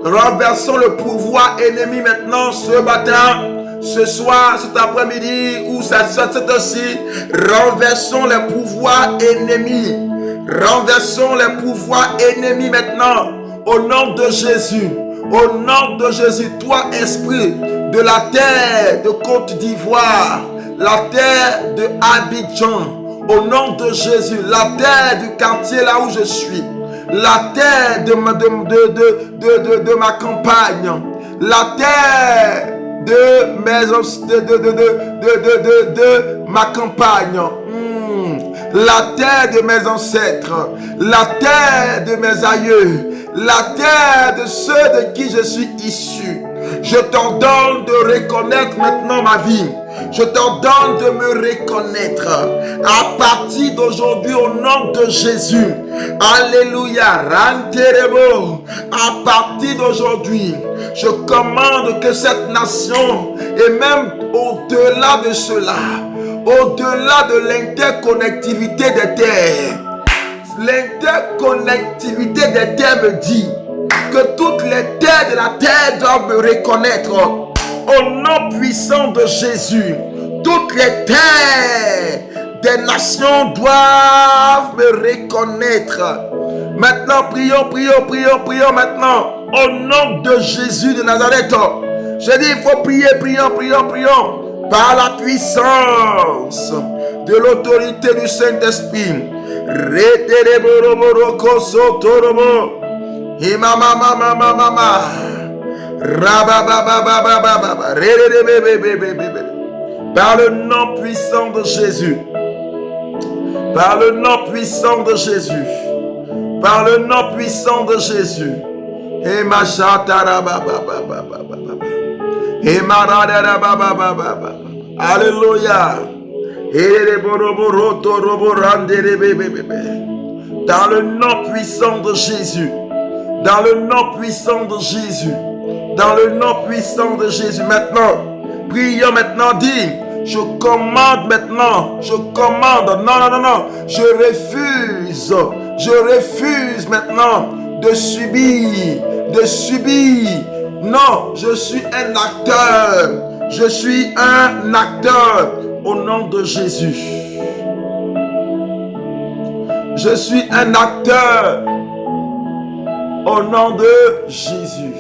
renversons le pouvoir ennemi maintenant ce matin. Ce soir, cet après-midi ou cette heure-ci, renversons les pouvoirs ennemis. Renversons les pouvoirs ennemis maintenant. Au nom de Jésus. Au nom de Jésus, toi esprit de la terre de Côte d'Ivoire, la terre de Abidjan, au nom de Jésus, la terre du quartier là où je suis, la terre de ma campagne, la terre de ma campagne, la terre de mes ancêtres, la terre de mes aïeux, la terre de ceux de qui je suis issu. Je t'ordonne de reconnaître maintenant ma vie. Je t'ordonne de me reconnaître à partir d'aujourd'hui au nom de Jésus. Alléluia. Ranterebo. À partir d'aujourd'hui, je commande que cette nation et même au-delà de cela, au-delà de l'interconnectivité des terres, l'interconnectivité des terres me dit que toutes les terres de la terre doivent me reconnaître. Au nom puissant de Jésus, toutes les terres des nations doivent me reconnaître. Maintenant, prions maintenant. Au nom de Jésus de Nazareth. Je dis, il faut prier, prions. Par la puissance de l'autorité du Saint-Esprit. Par le nom puissant de Jésus. Par le nom puissant de Jésus. Par le nom puissant de Jésus. Alléluia. Dans le nom puissant de Jésus. Dans le nom puissant de Jésus. Dans le nom puissant de Jésus. Maintenant, prions maintenant, dis, je commande maintenant, je commande, non, je refuse maintenant de subir, non, je suis un acteur, au nom de Jésus. Je suis un acteur, au nom de Jésus.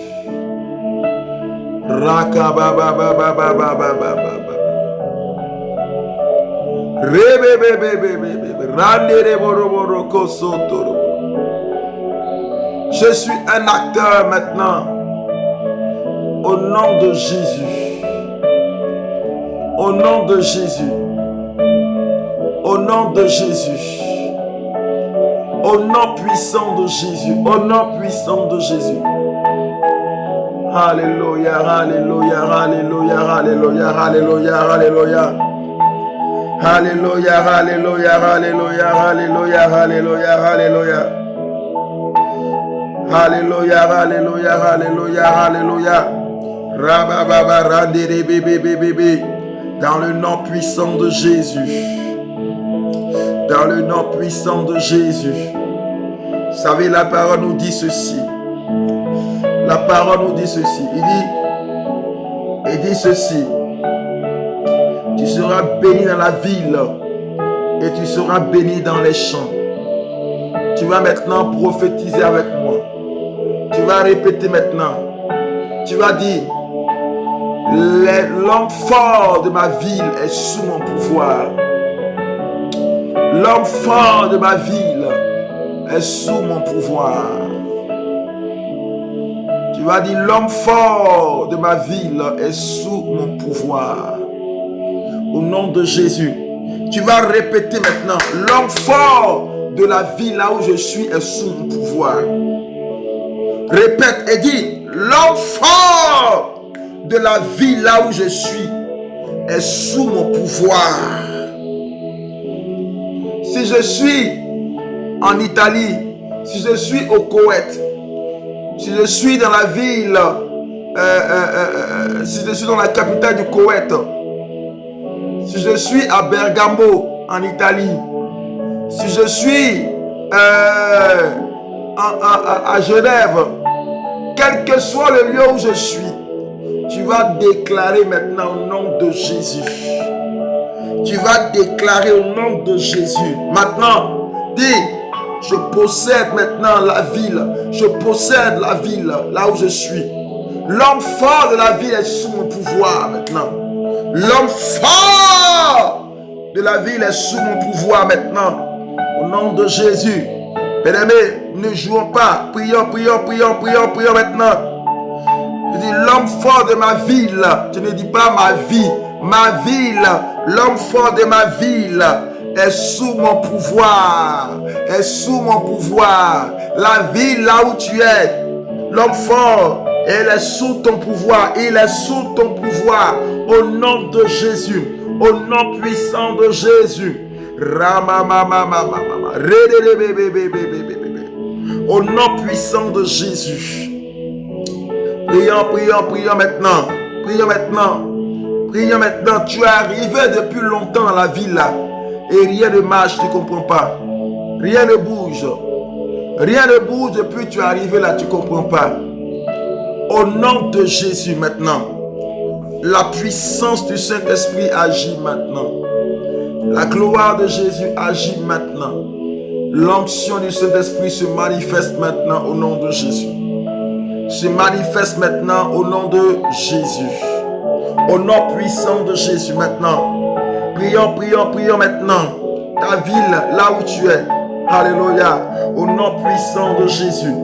Je suis un acteur maintenant. Au nom de Jésus. Au nom de Jésus. Au nom de Jésus. Au nom puissant de Jésus. Au nom puissant de Jésus. Alléluia, alléluia, alléluia, alléluia, alléluia, alléluia. Alléluia, alléluia, alléluia, alléluia, alléluia, alléluia. Alléluia, alléluia, alléluia, alléluia. Rabababa, radere, bébé. Dans le nom puissant de Jésus. Dans le nom puissant de Jésus. Vous savez, la parole nous dit ceci. La parole nous dit ceci. Il dit ceci. Tu seras béni dans la ville et tu seras béni dans les champs. Tu vas maintenant prophétiser avec moi. Tu vas répéter maintenant. Tu vas dire, l'homme fort de ma ville est sous mon pouvoir. L'homme fort de ma ville est sous mon pouvoir. Tu vas dire, l'homme fort de ma ville est sous mon pouvoir. Au nom de Jésus. Tu vas répéter maintenant, l'homme fort de la ville là où je suis est sous mon pouvoir. Répète et dis, l'homme fort de la ville là où je suis est sous mon pouvoir. Si je suis en Italie, si je suis au Koweït, si je suis dans la ville, si je suis dans la capitale du Koweït, si je suis à Bergamo en Italie, si je suis à Genève, quel que soit le lieu où je suis, tu vas déclarer maintenant au nom de Jésus. Tu vas déclarer au nom de Jésus. Maintenant, dis, je possède maintenant la ville. Je possède la ville là où je suis. L'homme fort de la ville est sous mon pouvoir maintenant. L'homme fort de la ville est sous mon pouvoir maintenant. Au nom de Jésus. Bien-aimés, ne jouons pas. Prions, prions, prions, prions, prions maintenant. Je dis l'homme fort de ma ville. Je ne dis pas ma vie. Ma ville, l'homme fort de ma ville est sous mon pouvoir. Est sous mon pouvoir. La ville là où tu es, l'homme fort, elle est sous ton pouvoir. Il est sous ton pouvoir. Au nom de Jésus. Au nom puissant de Jésus. Au nom puissant de Jésus. Prions, prions, prions maintenant. Prions maintenant. Prions maintenant. Tu es arrivé depuis longtemps dans la ville là. Et rien ne marche, tu ne comprends pas. Rien ne bouge. Rien ne bouge depuis que tu es arrivé là, tu ne comprends pas. Au nom de Jésus maintenant. La puissance du Saint-Esprit agit maintenant. La gloire de Jésus agit maintenant. L'onction du Saint-Esprit se manifeste maintenant au nom de Jésus. Se manifeste maintenant au nom de Jésus. Au nom puissant de Jésus maintenant. Prions, prions, prions maintenant. Ta ville, là où tu es. Alléluia. Au nom puissant de Jésus.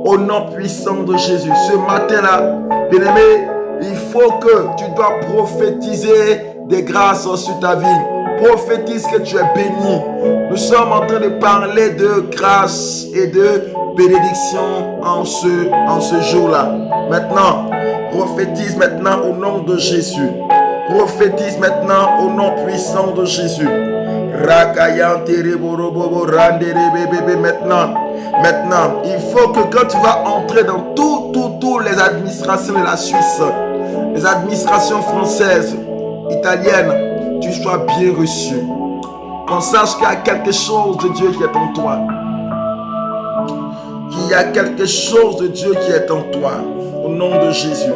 Au nom puissant de Jésus. Ce matin-là, bien-aimé, il faut que tu dois prophétiser des grâces sur ta vie. Prophétise que tu es béni. Nous sommes en train de parler de grâce et de bénédiction en ce jour-là. Maintenant, prophétise maintenant au nom de Jésus. Prophétise maintenant au nom puissant de Jésus. Maintenant, il faut que quand tu vas entrer dans toutes les administrations de la Suisse, les administrations françaises, italiennes, tu sois bien reçu. Qu'on sache qu'il y a quelque chose de Dieu qui est en toi. Qu'il y a quelque chose de Dieu qui est en toi. Au nom de Jésus.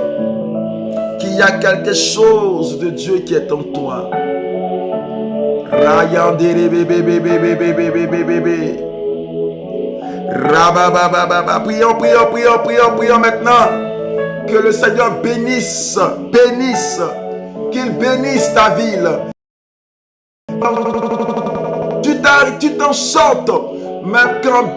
Qu'il y a quelque chose de Dieu qui est en toi. Prions, prions, prions, prions, prions maintenant. Que le Seigneur bénisse, qu'il bénisse ta ville. Tu t'en sortes,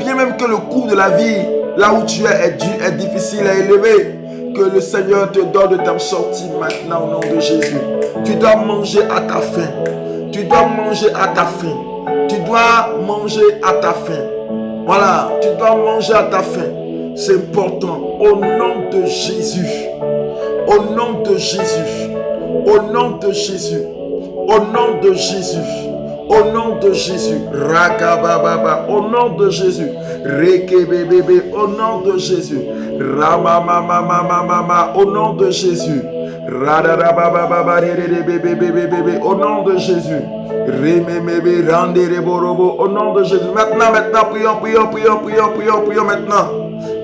bien même que le coût de la vie, là où tu es difficile à élever, que le Seigneur te donne de t'en sortir maintenant au nom de Jésus. Tu dois manger à ta faim. Tu dois manger à ta faim. Tu dois manger à ta faim. Voilà, tu dois manger à ta faim. C'est important. Au nom de Jésus. Au nom de Jésus. Au nom de Jésus. Au nom de Jésus. Au nom de Jésus. Rakababa. Au nom de Jésus. Rekebebebe. Au nom de Jésus. Ramamamamamama. Au nom de Jésus. Radadabababa. Au nom de Jésus. Rememebe. Randereborobo. Au nom de Jésus. Maintenant, prions maintenant.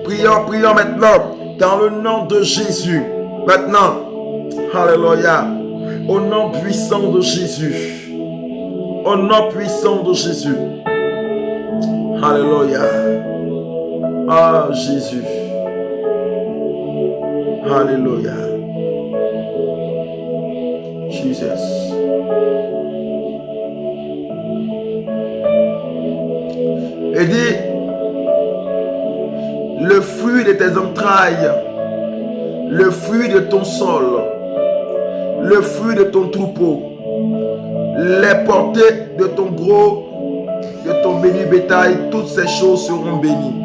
Prions maintenant. Dans le nom de Jésus. Maintenant. Alléluia. Au nom puissant de Jésus. Au nom puissant de Jésus. Alléluia. Ah, Jésus. Alléluia. Jesus. Et dit, le fruit de tes entrailles, le fruit de ton sol, le fruit de ton troupeau, les portées de ton gros, de ton béni bétail, toutes ces choses seront bénies.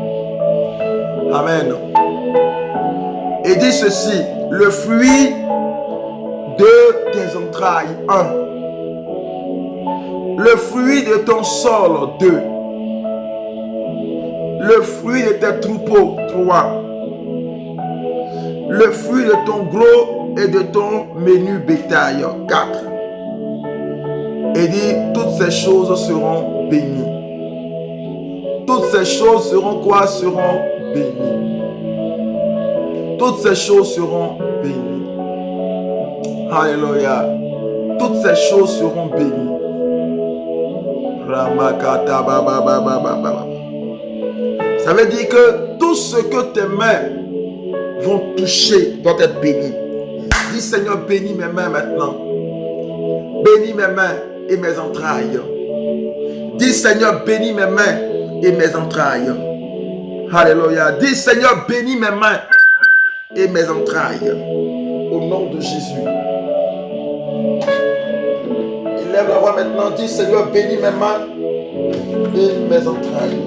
Amen. Et dit ceci, le fruit de tes entrailles, 1. Le fruit de ton sol, 2. Le fruit de tes troupeaux, 3. Le fruit de ton gros et de ton menu bétail, 4. Et dit, toutes ces choses seront bénies. Toutes ces choses seront quoi? Seront bénies. Toutes ces choses seront bénies. Alléluia. Toutes ces choses seront bénies. Ramakata baba baba baba. Ça veut dire que tout ce que tes mains vont toucher doit être béni. Dis Seigneur, bénis mes mains maintenant. Bénis mes mains et mes entrailles. Dis Seigneur, bénis mes mains et mes entrailles. Alléluia. Dis Seigneur, bénis mes mains et mes entrailles. Au nom de Jésus. Lève la voix maintenant. Dis Seigneur, bénis mes mains et mes entrailles.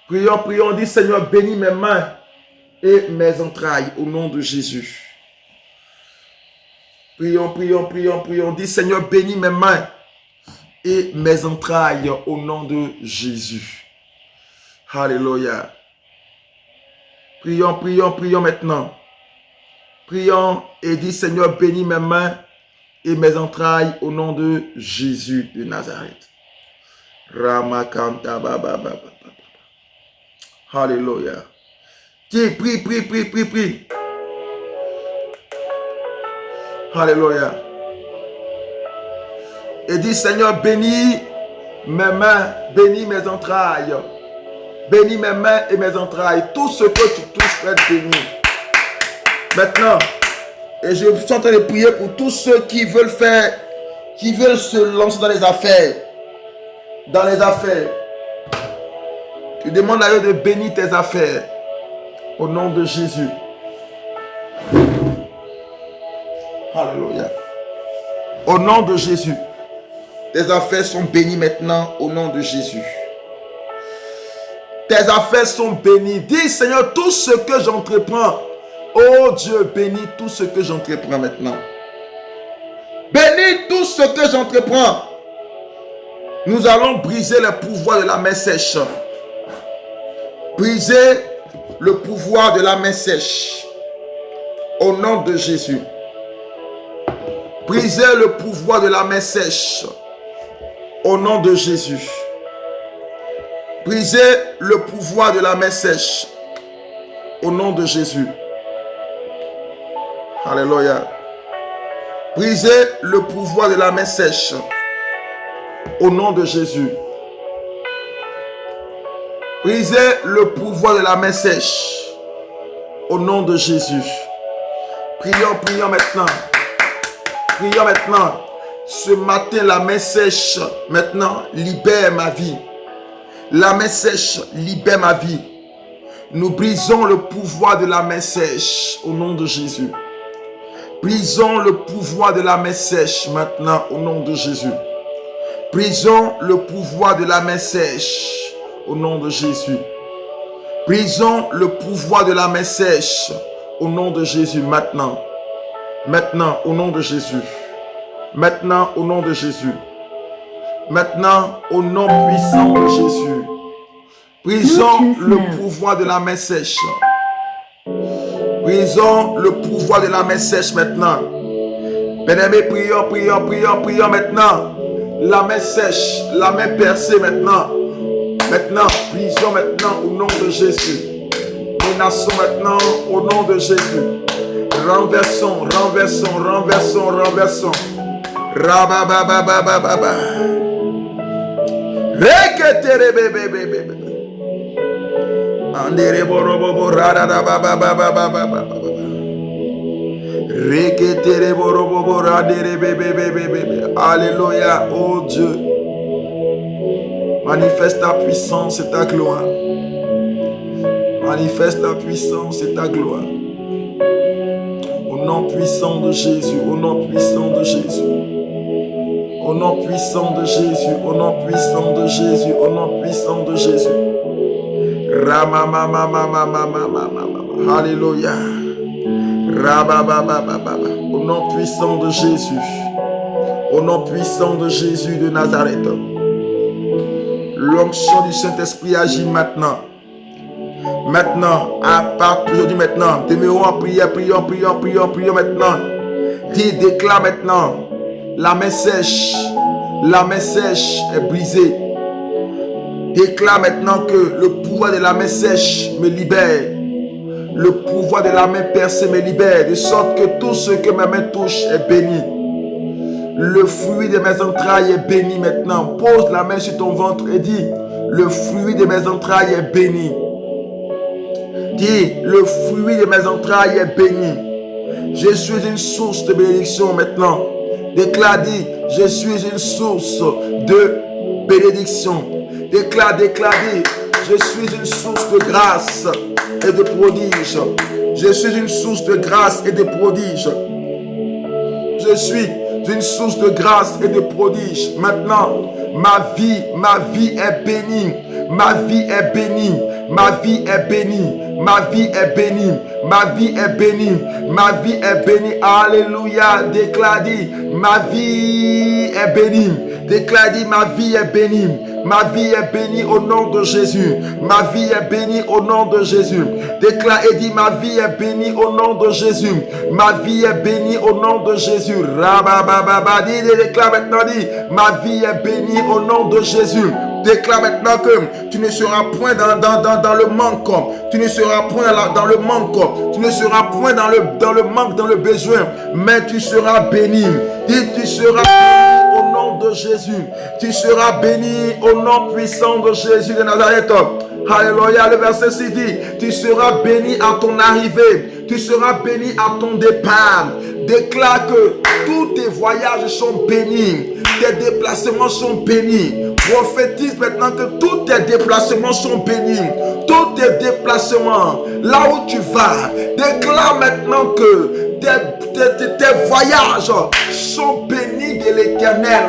Prions, prions, dis Seigneur, bénis mes mains et mes entrailles au nom de Jésus. Prions, prions, prions, prions, dis Seigneur, bénis mes mains et mes entrailles au nom de Jésus. Alléluia. Prions, prions, prions maintenant. Prions et dis Seigneur, bénis mes mains et mes entrailles au nom de Jésus de Nazareth. Ramakanta baba baba. Alléluia. Tiens, prie, prie, prie, prie, prie. Alléluia. Et dis Seigneur, bénis mes mains, bénis mes entrailles. Bénis mes mains et mes entrailles. Tout ce que tu touches va être béni. Maintenant, et je suis en train de prier pour tous ceux qui veulent faire, qui veulent se lancer dans les affaires. Dans les affaires. Tu demandes à Dieu de bénir tes affaires. Au nom de Jésus. Alléluia. Au nom de Jésus. Tes affaires sont bénies maintenant au nom de Jésus. Tes affaires sont bénies. Dis Seigneur, tout ce que j'entreprends. Oh Dieu, bénis tout ce que j'entreprends maintenant. Bénis tout ce que j'entreprends. Nous allons briser le pouvoir de la main sèche. Briser le pouvoir de la main sèche. Au nom de Jésus. Briser le pouvoir de la main sèche. Au nom de Jésus. Briser le pouvoir de la main sèche. Au nom de Jésus. Alléluia. Briser le pouvoir de la main sèche. Au nom de Jésus. Briser le pouvoir de la main sèche. Au nom de Jésus. Prions, prions maintenant. Prions maintenant. Ce matin, la main sèche, maintenant, libère ma vie. La main sèche, libère ma vie. Nous brisons le pouvoir de la main sèche au nom de Jésus. Brisons le pouvoir de la main sèche maintenant au nom de Jésus. Brisons le pouvoir de la main sèche au nom de Jésus. Brisons le pouvoir de la main sèche au nom de Jésus maintenant. Maintenant au nom de Jésus. Maintenant au nom de Jésus. Maintenant au nom puissant de Jésus. Brisons le pouvoir de la main sèche. Brisons le pouvoir de la main sèche maintenant. Bien-aimé, prions maintenant. La main sèche, la main percée maintenant. Maintenant, prions maintenant au nom de Jésus. Menaçons maintenant au nom de Jésus. Renversons. Rababababababa. Reketerebebebebebe. Andereborobobo radadababababababa. Reketereborobobo raderebebebebebe. Alléluia, oh Dieu. Manifeste ta puissance et ta gloire. Manifeste ta puissance et ta gloire. Au nom puissant de Jésus, au nom puissant de Jésus. Au nom puissant de Jésus, au nom puissant de Jésus, au nom puissant de Jésus. Alléluia. Au nom puissant de Jésus. Au nom puissant de Jésus de Nazareth. L'onction du Saint-Esprit agit maintenant. Maintenant, à partir d'aujourd'hui maintenant, demeurons en prière, prions maintenant. Déclare maintenant, la main sèche est brisée. Déclare maintenant que le pouvoir de la main sèche me libère. Le pouvoir de la main percée me libère, de sorte que tout ce que ma main touche est béni. Le fruit de mes entrailles est béni maintenant. Pose la main sur ton ventre et dis, le fruit de mes entrailles est béni. Dis, le fruit de mes entrailles est béni. Je suis une source de bénédiction maintenant. Déclare, dis, je suis une source de bénédiction. Déclare, dis, je suis une source de grâce et de prodige. Je suis une source de grâce et de prodige. Je suis une source de grâce et de prodige. Maintenant, ma vie est bénie. Ma vie est bénie. Ma vie est bénie. Ma vie est bénie. Ma vie est bénie. Ma vie est bénie. Alléluia. Déclare, dis, ma vie est bénie. Déclare, dis, ma vie est bénie. Ma vie est bénie au nom de Jésus. Ma vie est bénie au nom de Jésus. Déclare et dis, ma vie est bénie au nom de Jésus. Ma vie est bénie au nom de Jésus. Rabababa. Déclare maintenant, dis, ma vie est bénie au nom de Jésus. Déclare maintenant que tu ne seras point dans le manque. Tu ne seras point dans le manque. Tu ne seras point dans le manque, dans le besoin. Mais tu seras béni. Dis, tu seras béni au nom de Jésus. Tu seras béni au nom puissant de Jésus de Nazareth. Alléluia. Le verset 6 dit, tu seras béni à ton arrivée. Tu seras béni à ton départ. Déclare que tous tes voyages sont bénis. Tes déplacements sont bénis. Prophétise maintenant que tous tes déplacements sont bénis. Tous tes déplacements, là où tu vas, déclare maintenant que tes voyages sont bénis de l'Éternel.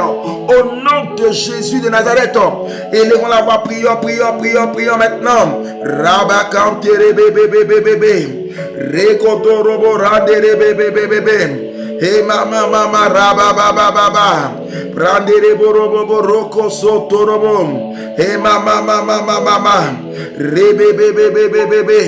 Au nom de Jésus de Nazareth. Élevons la voix, prions maintenant. Rabakantere bébé. Rekodorobo randere bébé. Hey mama rabababa. Prandere borobo roko sotorobo. Hey mama. Rebébébébébébé.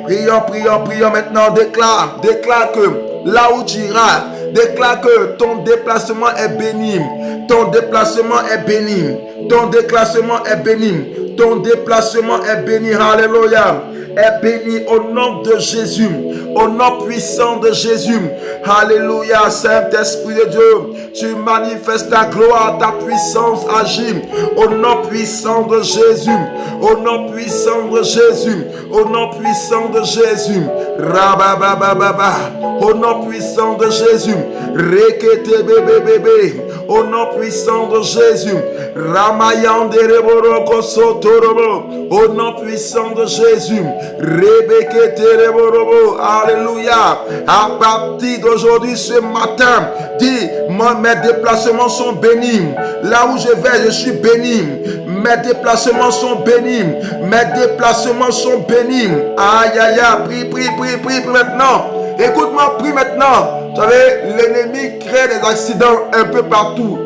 Prions maintenant. Déclare que là où tu iras, déclare que ton déplacement est béni. Ton déplacement est béni. Ton déplacement est béni. Ton déplacement est béni. Alléluia. Est béni au nom de Jésus. Au nom puissant de Jésus. Alléluia. Saint-Esprit de Dieu, tu manifestes ta gloire, ta puissance agit. Au nom puissant de Jésus. Au nom puissant de Jésus. Au nom puissant de Jésus. Rababababa. Au nom puissant de Jésus. Rekete bébé. Au nom puissant de Jésus. Ramayandere boroko sotorobo. Au nom puissant de Jésus. Rebekete borobo. Alléluia. À partir d'aujourd'hui, ce matin, dis, mes déplacements sont bénis. Là où je vais, je suis béni. Mes déplacements sont bénis. Mes déplacements sont bénis. Aïe, aïe, aïe. Prie maintenant. Écoute-moi, prie maintenant. Vous savez, l'ennemi crée des accidents un peu partout.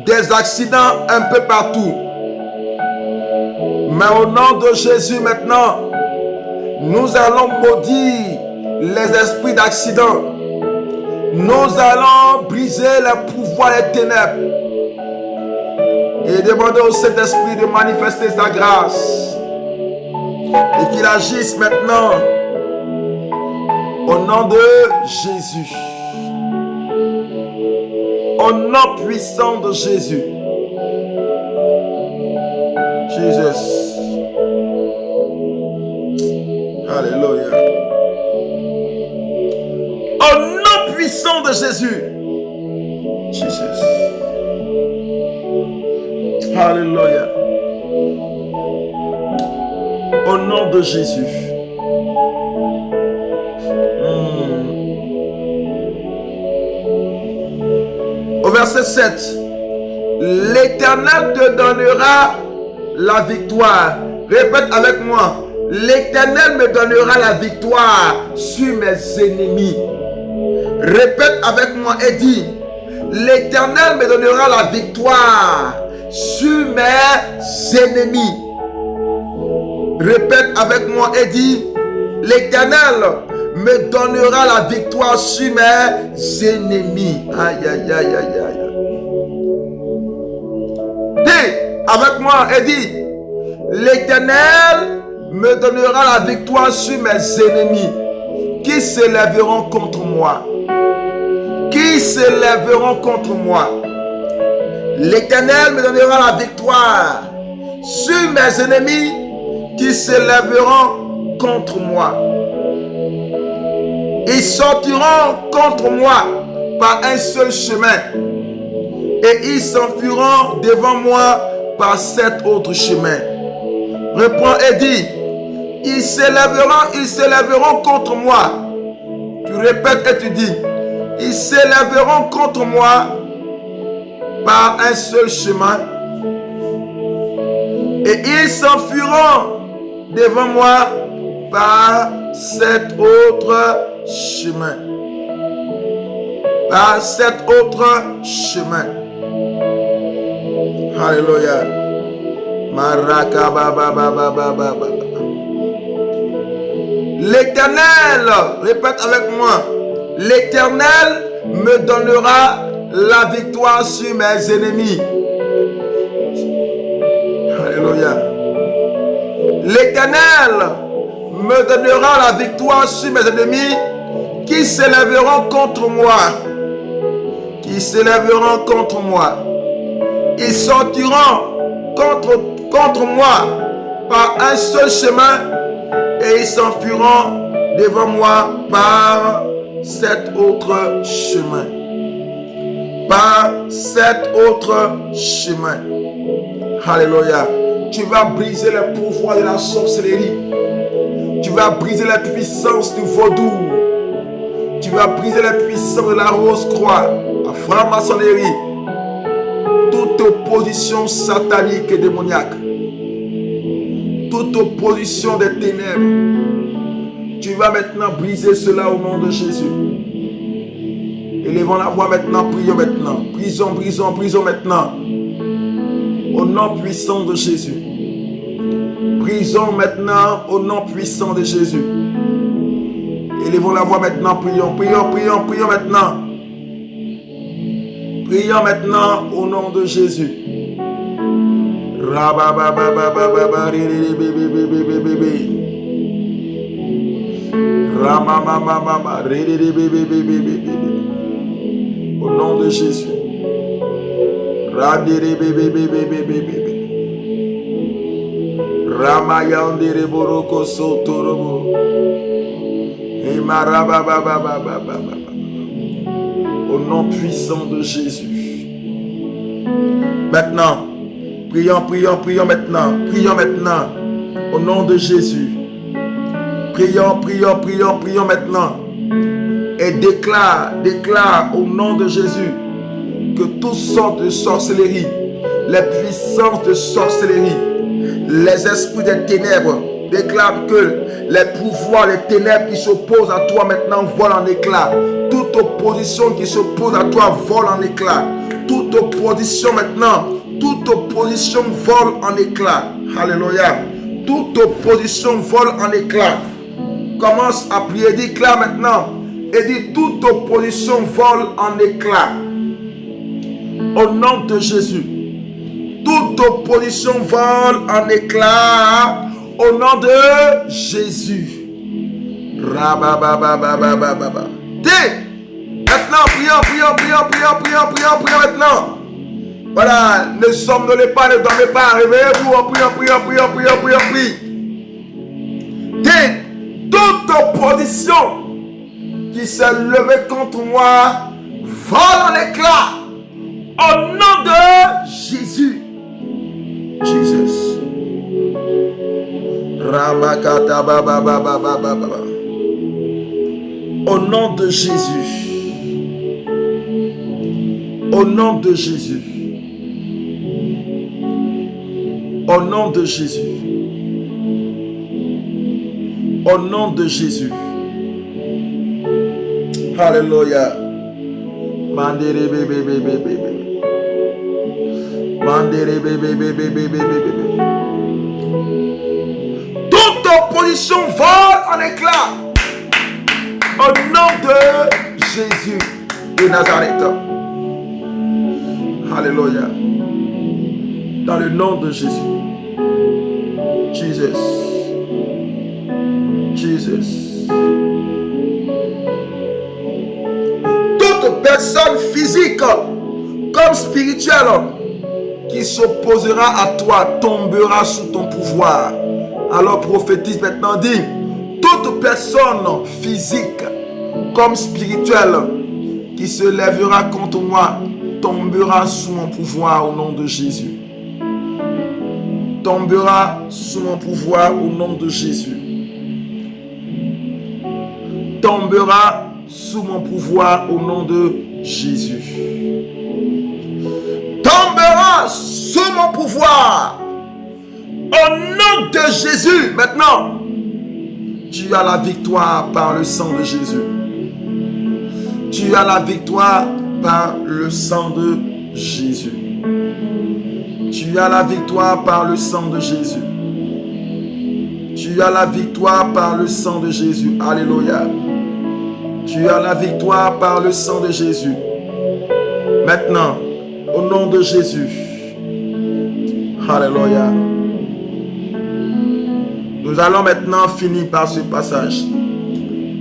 Des accidents un peu partout. Mais au nom de Jésus maintenant, nous allons maudire les esprits d'accident. Nous allons briser le pouvoir des ténèbres et demander au Saint-Esprit de manifester sa grâce et qu'il agisse maintenant au nom de Jésus. Au nom puissant de Jésus. Jesus. Alléluia. Au nom puissant de Jésus. Jesus. Alléluia. Au nom de Jésus. Au verset 7. L'Éternel te donnera la victoire. Répète avec moi. L'Éternel me donnera la victoire sur mes ennemis. Répète avec moi et dis. L'Éternel me donnera la victoire sur mes ennemis. Répète avec moi et dis. L'Éternel me donnera la victoire sur mes ennemis. Aïe, aïe, aïe, aïe, aïe. Dis avec moi et dis. L'Éternel me donnera la victoire sur mes ennemis qui s'élèveront contre moi. Qui s'élèveront contre moi. L'Éternel me donnera la victoire sur mes ennemis qui s'élèveront contre moi. Ils sortiront contre moi par un seul chemin et ils s'enfuiront devant moi par 7 autres chemins. Reprends et dis, ils s'élèveront contre moi. Tu répètes et tu dis, ils s'élèveront contre moi par un seul chemin et ils s'enfuiront devant moi par 7 autres chemins. Par 7 autres chemins. Alléluia. L'Éternel, répète avec moi, l'Éternel me donnera la victoire sur mes ennemis. Alléluia. L'Éternel me donnera la victoire sur mes ennemis qui s'élèveront contre moi. Qui s'élèveront contre moi. Ils sortiront contre moi par un seul chemin et ils s'enfuiront devant moi par 7 autres chemins. Par 7 autres chemins. Alléluia. Tu vas briser le pouvoir de la sorcellerie. Tu vas briser la puissance du vaudou. Tu vas briser la puissance de la rose-croix, la franc-maçonnerie. Toute opposition satanique et démoniaque, toute opposition des ténèbres, tu vas maintenant briser cela au nom de Jésus. Élevons la voix maintenant, prions maintenant. Brisons maintenant. Au nom puissant de Jésus. Brisons maintenant au nom puissant de Jésus. Élevons la voix maintenant, prions maintenant. Prions maintenant au nom de Jésus. Au nom de Jésus. Au nom puissant de Jésus. Maintenant, prions maintenant. Prions maintenant. Au nom de Jésus. Prions maintenant. Et déclare au nom de Jésus que toutes sortes de sorcellerie, les puissances de sorcellerie, les esprits des ténèbres, déclare que les pouvoirs des ténèbres qui s'opposent à toi maintenant volent en éclats. Toute opposition qui s'oppose à toi vole en éclats. Toute opposition maintenant, toute opposition vole en éclats. Alléluia. Toute opposition vole en éclats. Commence à prier, déclare maintenant Et dit, toute opposition vole en éclats. Au nom de Jésus. Toute opposition vole en éclats. Au nom de Jésus. Rabababababababa. Maintenant, prions maintenant. Voilà, ne somnolez pas, ne dormez pas, réveillez-vous, prions. Toute opposition qui s'est levée contre moi vole en éclats. Au nom de Jésus. Jesus. Ramakata baba baba baba baba. Au nom de Jésus. Au nom de Jésus. Au nom de Jésus. Au nom de Jésus. Alléluia. Mandere bébé bébé bébé. Mandere bébé bébé bébé bébé. Toute opposition vole en éclats. Au nom de Jésus de Nazareth. Alléluia. Dans le nom de Jésus. Jesus. Toute personne physique comme spirituelle qui s'opposera à toi tombera sous ton pouvoir. Alors prophétise maintenant, dit, toute personne physique comme spirituelle qui se lèvera contre moi tombera sous mon pouvoir au nom de Jésus. Tombera sous mon pouvoir au nom de Jésus. Tombera sous mon pouvoir au nom de Jésus. Tombera sous mon pouvoir au nom de Jésus. Maintenant, tu as la victoire par le sang de Jésus. Tu as la victoire par le sang de Jésus. Tu as la victoire par le sang de Jésus. Tu as la victoire par le sang de Jésus. Alléluia. Tu as la victoire par le sang de Jésus. Maintenant, au nom de Jésus. Alléluia. Nous allons maintenant finir par ce passage,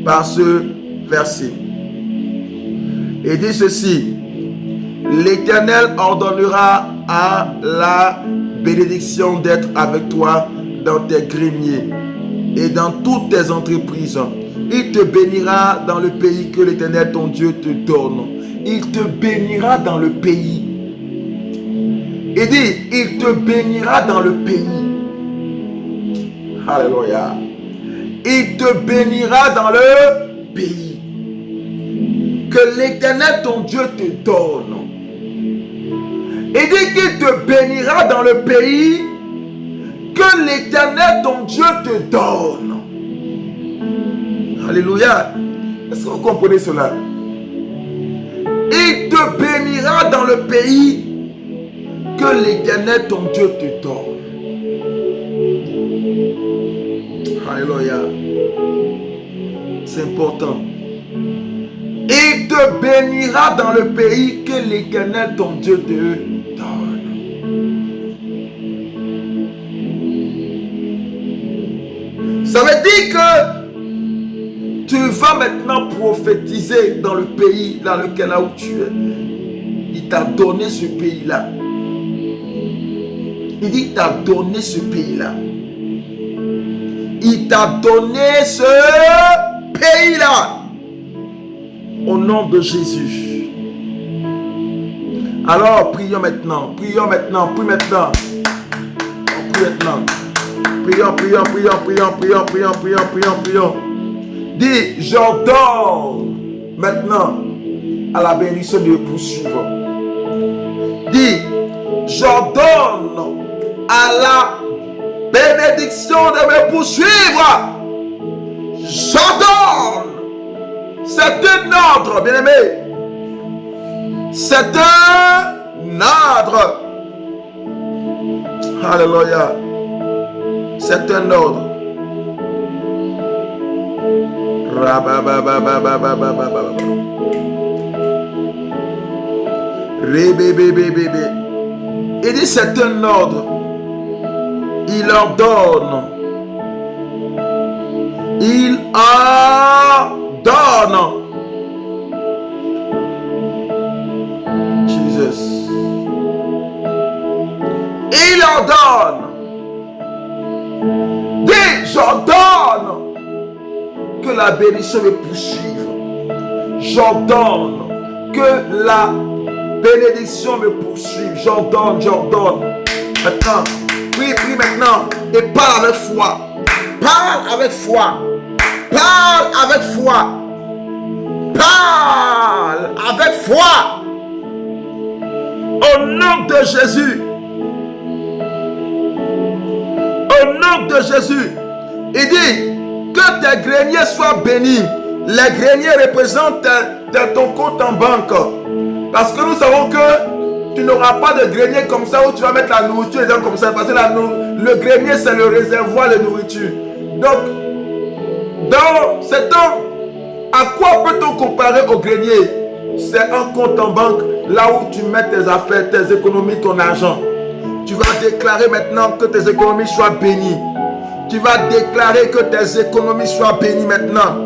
par ce verset. Et dit ceci: l'Éternel ordonnera à la bénédiction d'être avec toi dans tes greniers et dans toutes tes entreprises. Il te bénira dans le pays que l'Éternel ton Dieu te donne. Il te bénira dans le pays. Il dit, il te bénira dans le pays. Alléluia. Il te bénira dans le pays que l'Éternel ton Dieu te donne. Il dit qu'il te bénira dans le pays que l'Éternel ton Dieu te donne. Alléluia. Est-ce que vous comprenez cela? Il te bénira dans le pays que l'Éternel ton Dieu te donne. Alléluia. C'est important. Il te bénira dans le pays que l'Éternel ton Dieu te donne. Ça veut dire que tu vas maintenant prophétiser dans le pays dans lequel là où tu es. Il t'a donné ce pays-là. Il dit, il t'a donné ce pays-là. Il t'a donné ce pays-là. Au nom de Jésus. Alors, prions maintenant. Prions maintenant. Prie maintenant. Prie maintenant. Prions. Dis, j'ordonne maintenant à la bénédiction de me poursuivre. Dis, j'ordonne à la bénédiction de me poursuivre. J'ordonne. C'est un ordre, bien-aimé. C'est un ordre. Alléluia. C'est un ordre. Il dit c'est un ordre. Il ordonne. Il ordonne. Jesus. Il ordonne. Dis, j'ordonne que la bénédiction me poursuive. J'ordonne que la bénédiction me poursuive. J'ordonne. Maintenant, prie maintenant et parle avec foi. Parle avec foi. Parle avec foi. Parle avec foi. Au nom de Jésus. Au nom de Jésus. Il dit que tes greniers soient bénis. Les greniers représentent ton compte en banque. Parce que nous savons que tu n'auras pas de grenier comme ça où tu vas mettre la nourriture dedans comme ça. Parce que le grenier, c'est le réservoir de nourriture. Donc, dans cet temps, à quoi peut-on comparer au grenier? C'est un compte en banque, là où tu mets tes affaires, tes économies, ton argent. Tu vas déclarer maintenant que tes économies soient bénies. Tu vas déclarer que tes économies soient bénies maintenant.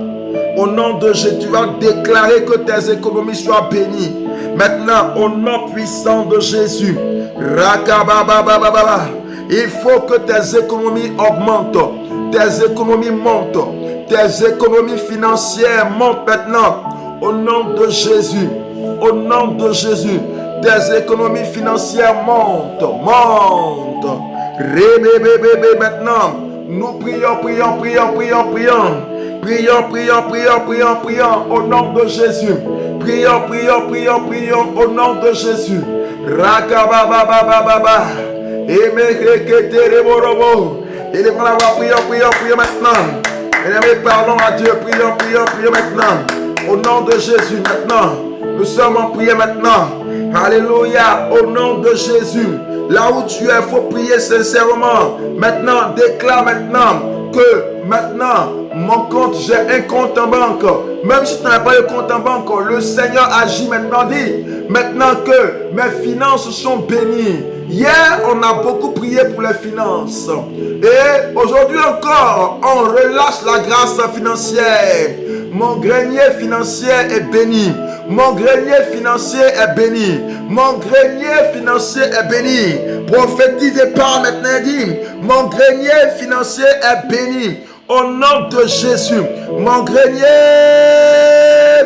Au nom de Jésus, tu vas déclarer que tes économies soient bénies. Maintenant, au nom puissant de Jésus, il faut que tes économies augmentent. Tes économies montent. Tes économies financières montent maintenant. Au nom de Jésus. Au nom de Jésus. Tes économies financières montent. Maintenant. Nous prions. Prions au nom de Jésus. Prions au nom de Jésus. Rakabababababa. Prions maintenant. Parlons à Dieu. Prions maintenant. Au nom de Jésus maintenant. Nous sommes en prière maintenant. Alléluia. Au nom de Jésus. Là où tu es, il faut prier sincèrement. Maintenant, déclare maintenant que maintenant, mon compte, j'ai un compte en banque. Même si tu n'as pas de compte en banque, le Seigneur agit maintenant. Dit maintenant que mes finances sont bénies. Hier, on a beaucoup prié pour les finances. Et aujourd'hui encore, on relâche la grâce financière. Mon grenier financier est béni. Mon grenier financier est béni. Mon grenier financier est béni. Prophétise et parle maintenant. Dit, mon grenier financier est béni. Au nom de Jésus, mon grenier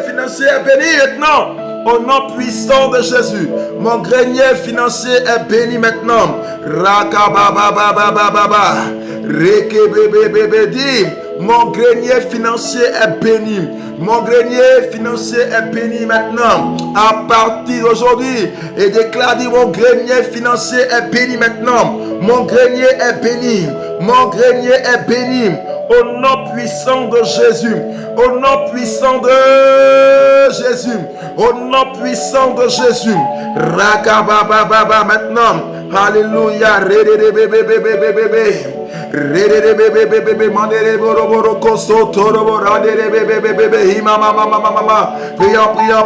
financier est béni maintenant. Au nom puissant de Jésus, mon grenier financier est béni maintenant. Rakababababababa. Rekebebebebedi. Mon grenier financier est béni. Mon grenier financier est béni maintenant. À partir d'aujourd'hui, et déclare, dit, mon grenier financier est béni maintenant. Mon grenier est béni. Mon grenier est béni. Au nom puissant de Jésus. Au nom puissant de Jésus. Au nom puissant de Jésus. Rakabababa maintenant. Alléluia.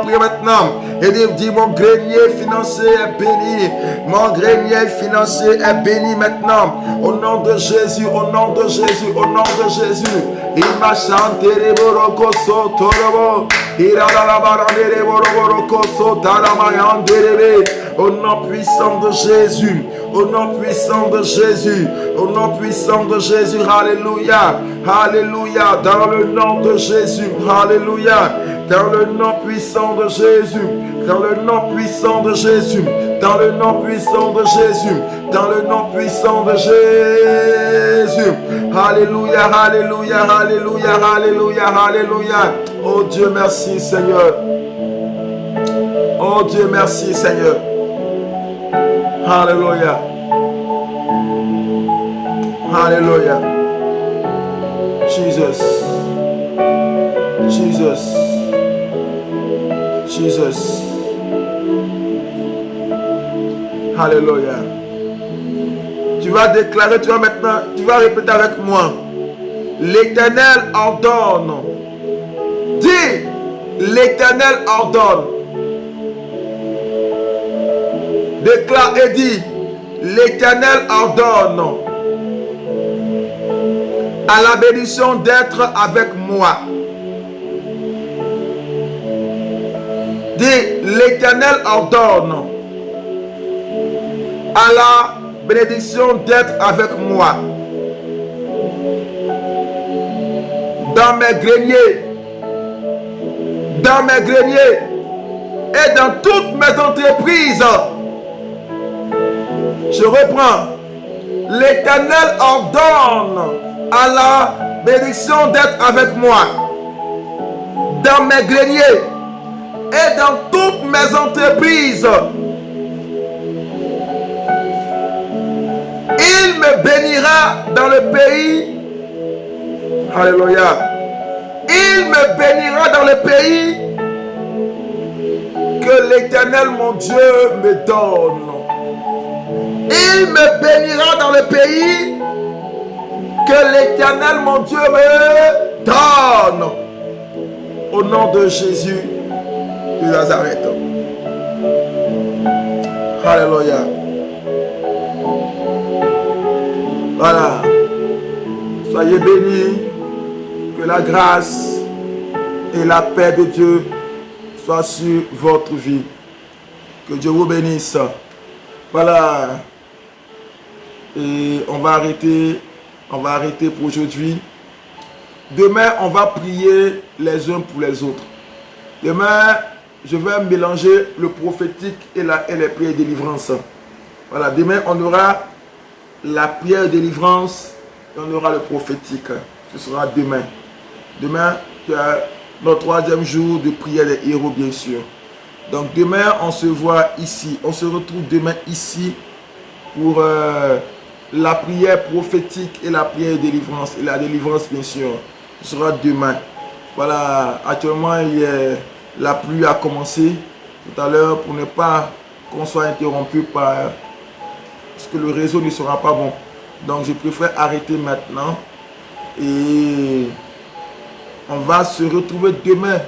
Prions maintenant. Et dit, mon grenier financier est béni. Mon grenier financier est béni maintenant. Au nom de Jésus, au nom de Jésus, au nom de Jésus. Au nom puissant de Jésus. Au nom puissant de Jésus. Au nom puissant de Jésus. Alléluia. Alléluia. Dans le nom de Jésus. Alléluia. Dans le nom puissant de Jésus. Dans le nom puissant de Jésus. Dans le nom puissant de Jésus. Dans le nom puissant de Jésus. Alléluia. Alléluia. Alléluia. Alléluia. Alléluia. Oh Dieu, merci Seigneur. Oh Dieu, merci Seigneur. Alléluia. Alléluia. Jesus. Jesus. Jesus. Alléluia. Tu vas déclarer, tu vas répéter avec moi. L'Éternel ordonne Dis, l'Éternel ordonne. Déclare et dis, l'Éternel ordonne à la bénédiction d'être avec moi. Dis, l'Éternel ordonne à la bénédiction d'être avec moi. Dans mes greniers, et dans toutes mes entreprises. Je reprends. L'Éternel ordonne à la bénédiction d'être avec moi. Dans mes greniers et dans toutes mes entreprises. Il me bénira dans le pays. Alléluia. Il me bénira dans le pays que l'Éternel mon Dieu me donne. Il me bénira dans le pays que l'Éternel mon Dieu me donne. Au nom de Jésus de Nazareth. Alléluia. Voilà. Soyez bénis. Que la grâce et la paix de Dieu soient sur votre vie. Que Dieu vous bénisse. Voilà. Et on va arrêter pour aujourd'hui. Demain, on va prier les uns pour les autres. Demain, je vais mélanger le prophétique et les prières de délivrance. Voilà. Demain, on aura la prière de délivrance et on aura le prophétique. Ce sera demain. Demain, c'est notre 3e jour de prière des héros, bien sûr. Donc demain, on se voit ici. On se retrouve demain ici pour la prière prophétique et la prière de délivrance. Et la délivrance, bien sûr, ce sera demain. Voilà, actuellement, la pluie a commencé tout à l'heure pour ne pas qu'on soit interrompu parce que le réseau ne sera pas bon. Donc, je préfère arrêter maintenant. Et on va se retrouver demain.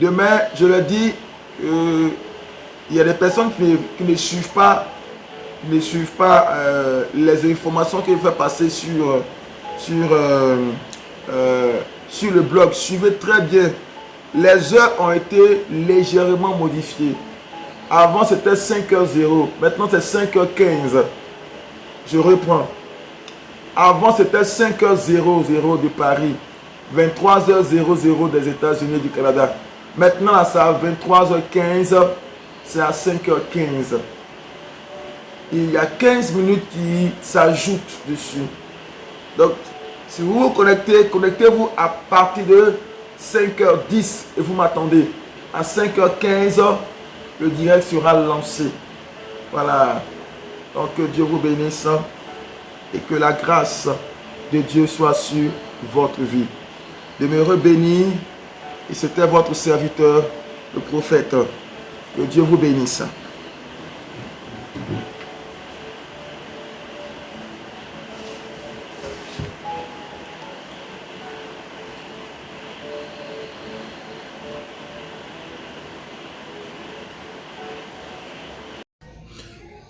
Demain, je le dis, il y a des personnes qui ne suivent pas, les informations que je fais passer sur le blog. Suivez très bien. Les heures ont été légèrement modifiées. Avant, c'était 5h00. Maintenant, c'est 5h15. Je reprends. Avant, c'était 5h00 de Paris, 23h00 des États-Unis et du Canada. Maintenant, là, c'est à 23h15, c'est à 5h15. Il y a 15 minutes qui s'ajoutent dessus. Donc, si vous vous connectez, connectez-vous à partir de 5h10 et vous m'attendez. À 5h15, le direct sera lancé. Voilà. Donc, que Dieu vous bénisse. Et que la grâce de Dieu soit sur votre vie. Demeurez bénis. Et c'était votre serviteur, le prophète. Que Dieu vous bénisse.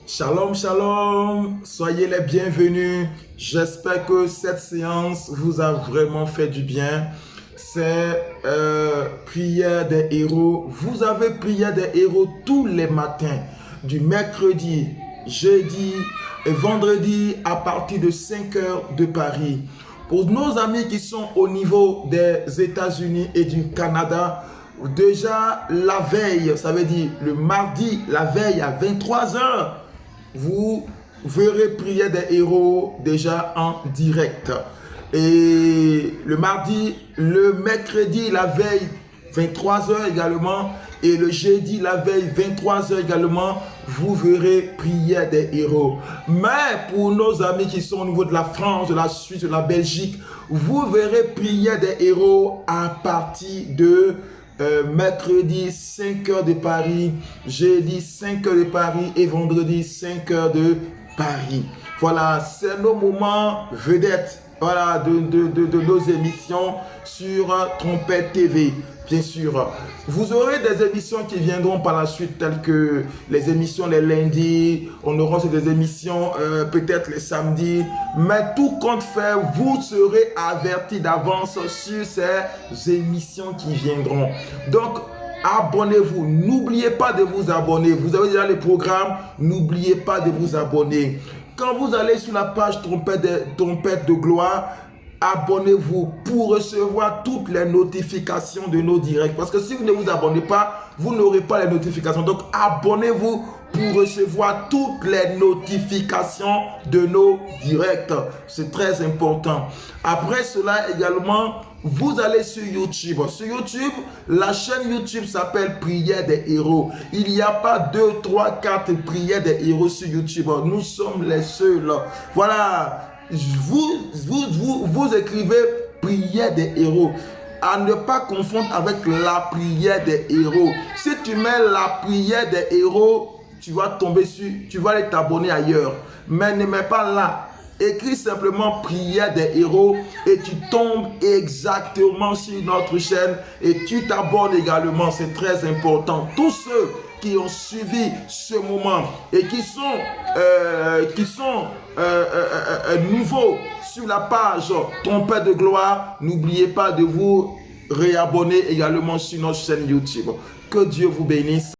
Shalom, shalom, soyez les bienvenus. J'espère que cette séance vous a vraiment fait du bien. C'est prière des héros. Vous avez prière des héros tous les matins, du mercredi, jeudi et vendredi à partir de 5h de Paris. Pour nos amis qui sont au niveau des États-Unis et du Canada, déjà la veille, ça veut dire le mardi, la veille à 23h, vous verrez prier des héros déjà en direct. Et le mardi, le mercredi, la veille, 23h également. Et le jeudi, la veille, 23h également, vous verrez prier des héros. Mais pour nos amis qui sont au niveau de la France, de la Suisse, de la Belgique, vous verrez prier des héros à partir de mercredi 5h de Paris, jeudi 5h de Paris et vendredi 5h de Paris. Voilà, c'est nos moments vedettes, voilà, de nos émissions sur Trompette TV. bien sûr. Vous aurez des émissions qui viendront par la suite, telles que les émissions les lundis, on aura aussi des émissions peut-être les samedis, mais tout compte fait, vous serez avertis d'avance sur ces émissions qui viendront. Donc, abonnez-vous, n'oubliez pas de vous abonner. Vous avez déjà les programmes, n'oubliez pas de vous abonner. Quand vous allez sur la page Trompette de gloire, abonnez-vous pour recevoir toutes les notifications de nos directs. Parce que si vous ne vous abonnez pas, vous n'aurez pas les notifications. Donc, abonnez-vous pour recevoir toutes les notifications de nos directs. C'est très important. Après cela également, vous allez sur YouTube. Sur YouTube, la chaîne YouTube s'appelle Prière des héros. Il n'y a pas 2, 3, 4 prières des héros sur YouTube. Nous sommes les seuls. Voilà. Vous écrivez prière des héros. À ne pas confondre avec la prière des héros. Si tu mets la prière des héros, tu vas tomber sur, tu vas aller t'abonner ailleurs. Mais ne mets pas là. Écris simplement prière des héros et tu tombes exactement sur notre chaîne et tu t'abonnes également. C'est très important. Tous ceux qui ont suivi ce moment et qui sont nouveaux sur la page Trompette de gloire, n'oubliez pas de vous réabonner également sur notre chaîne YouTube. Que Dieu vous bénisse.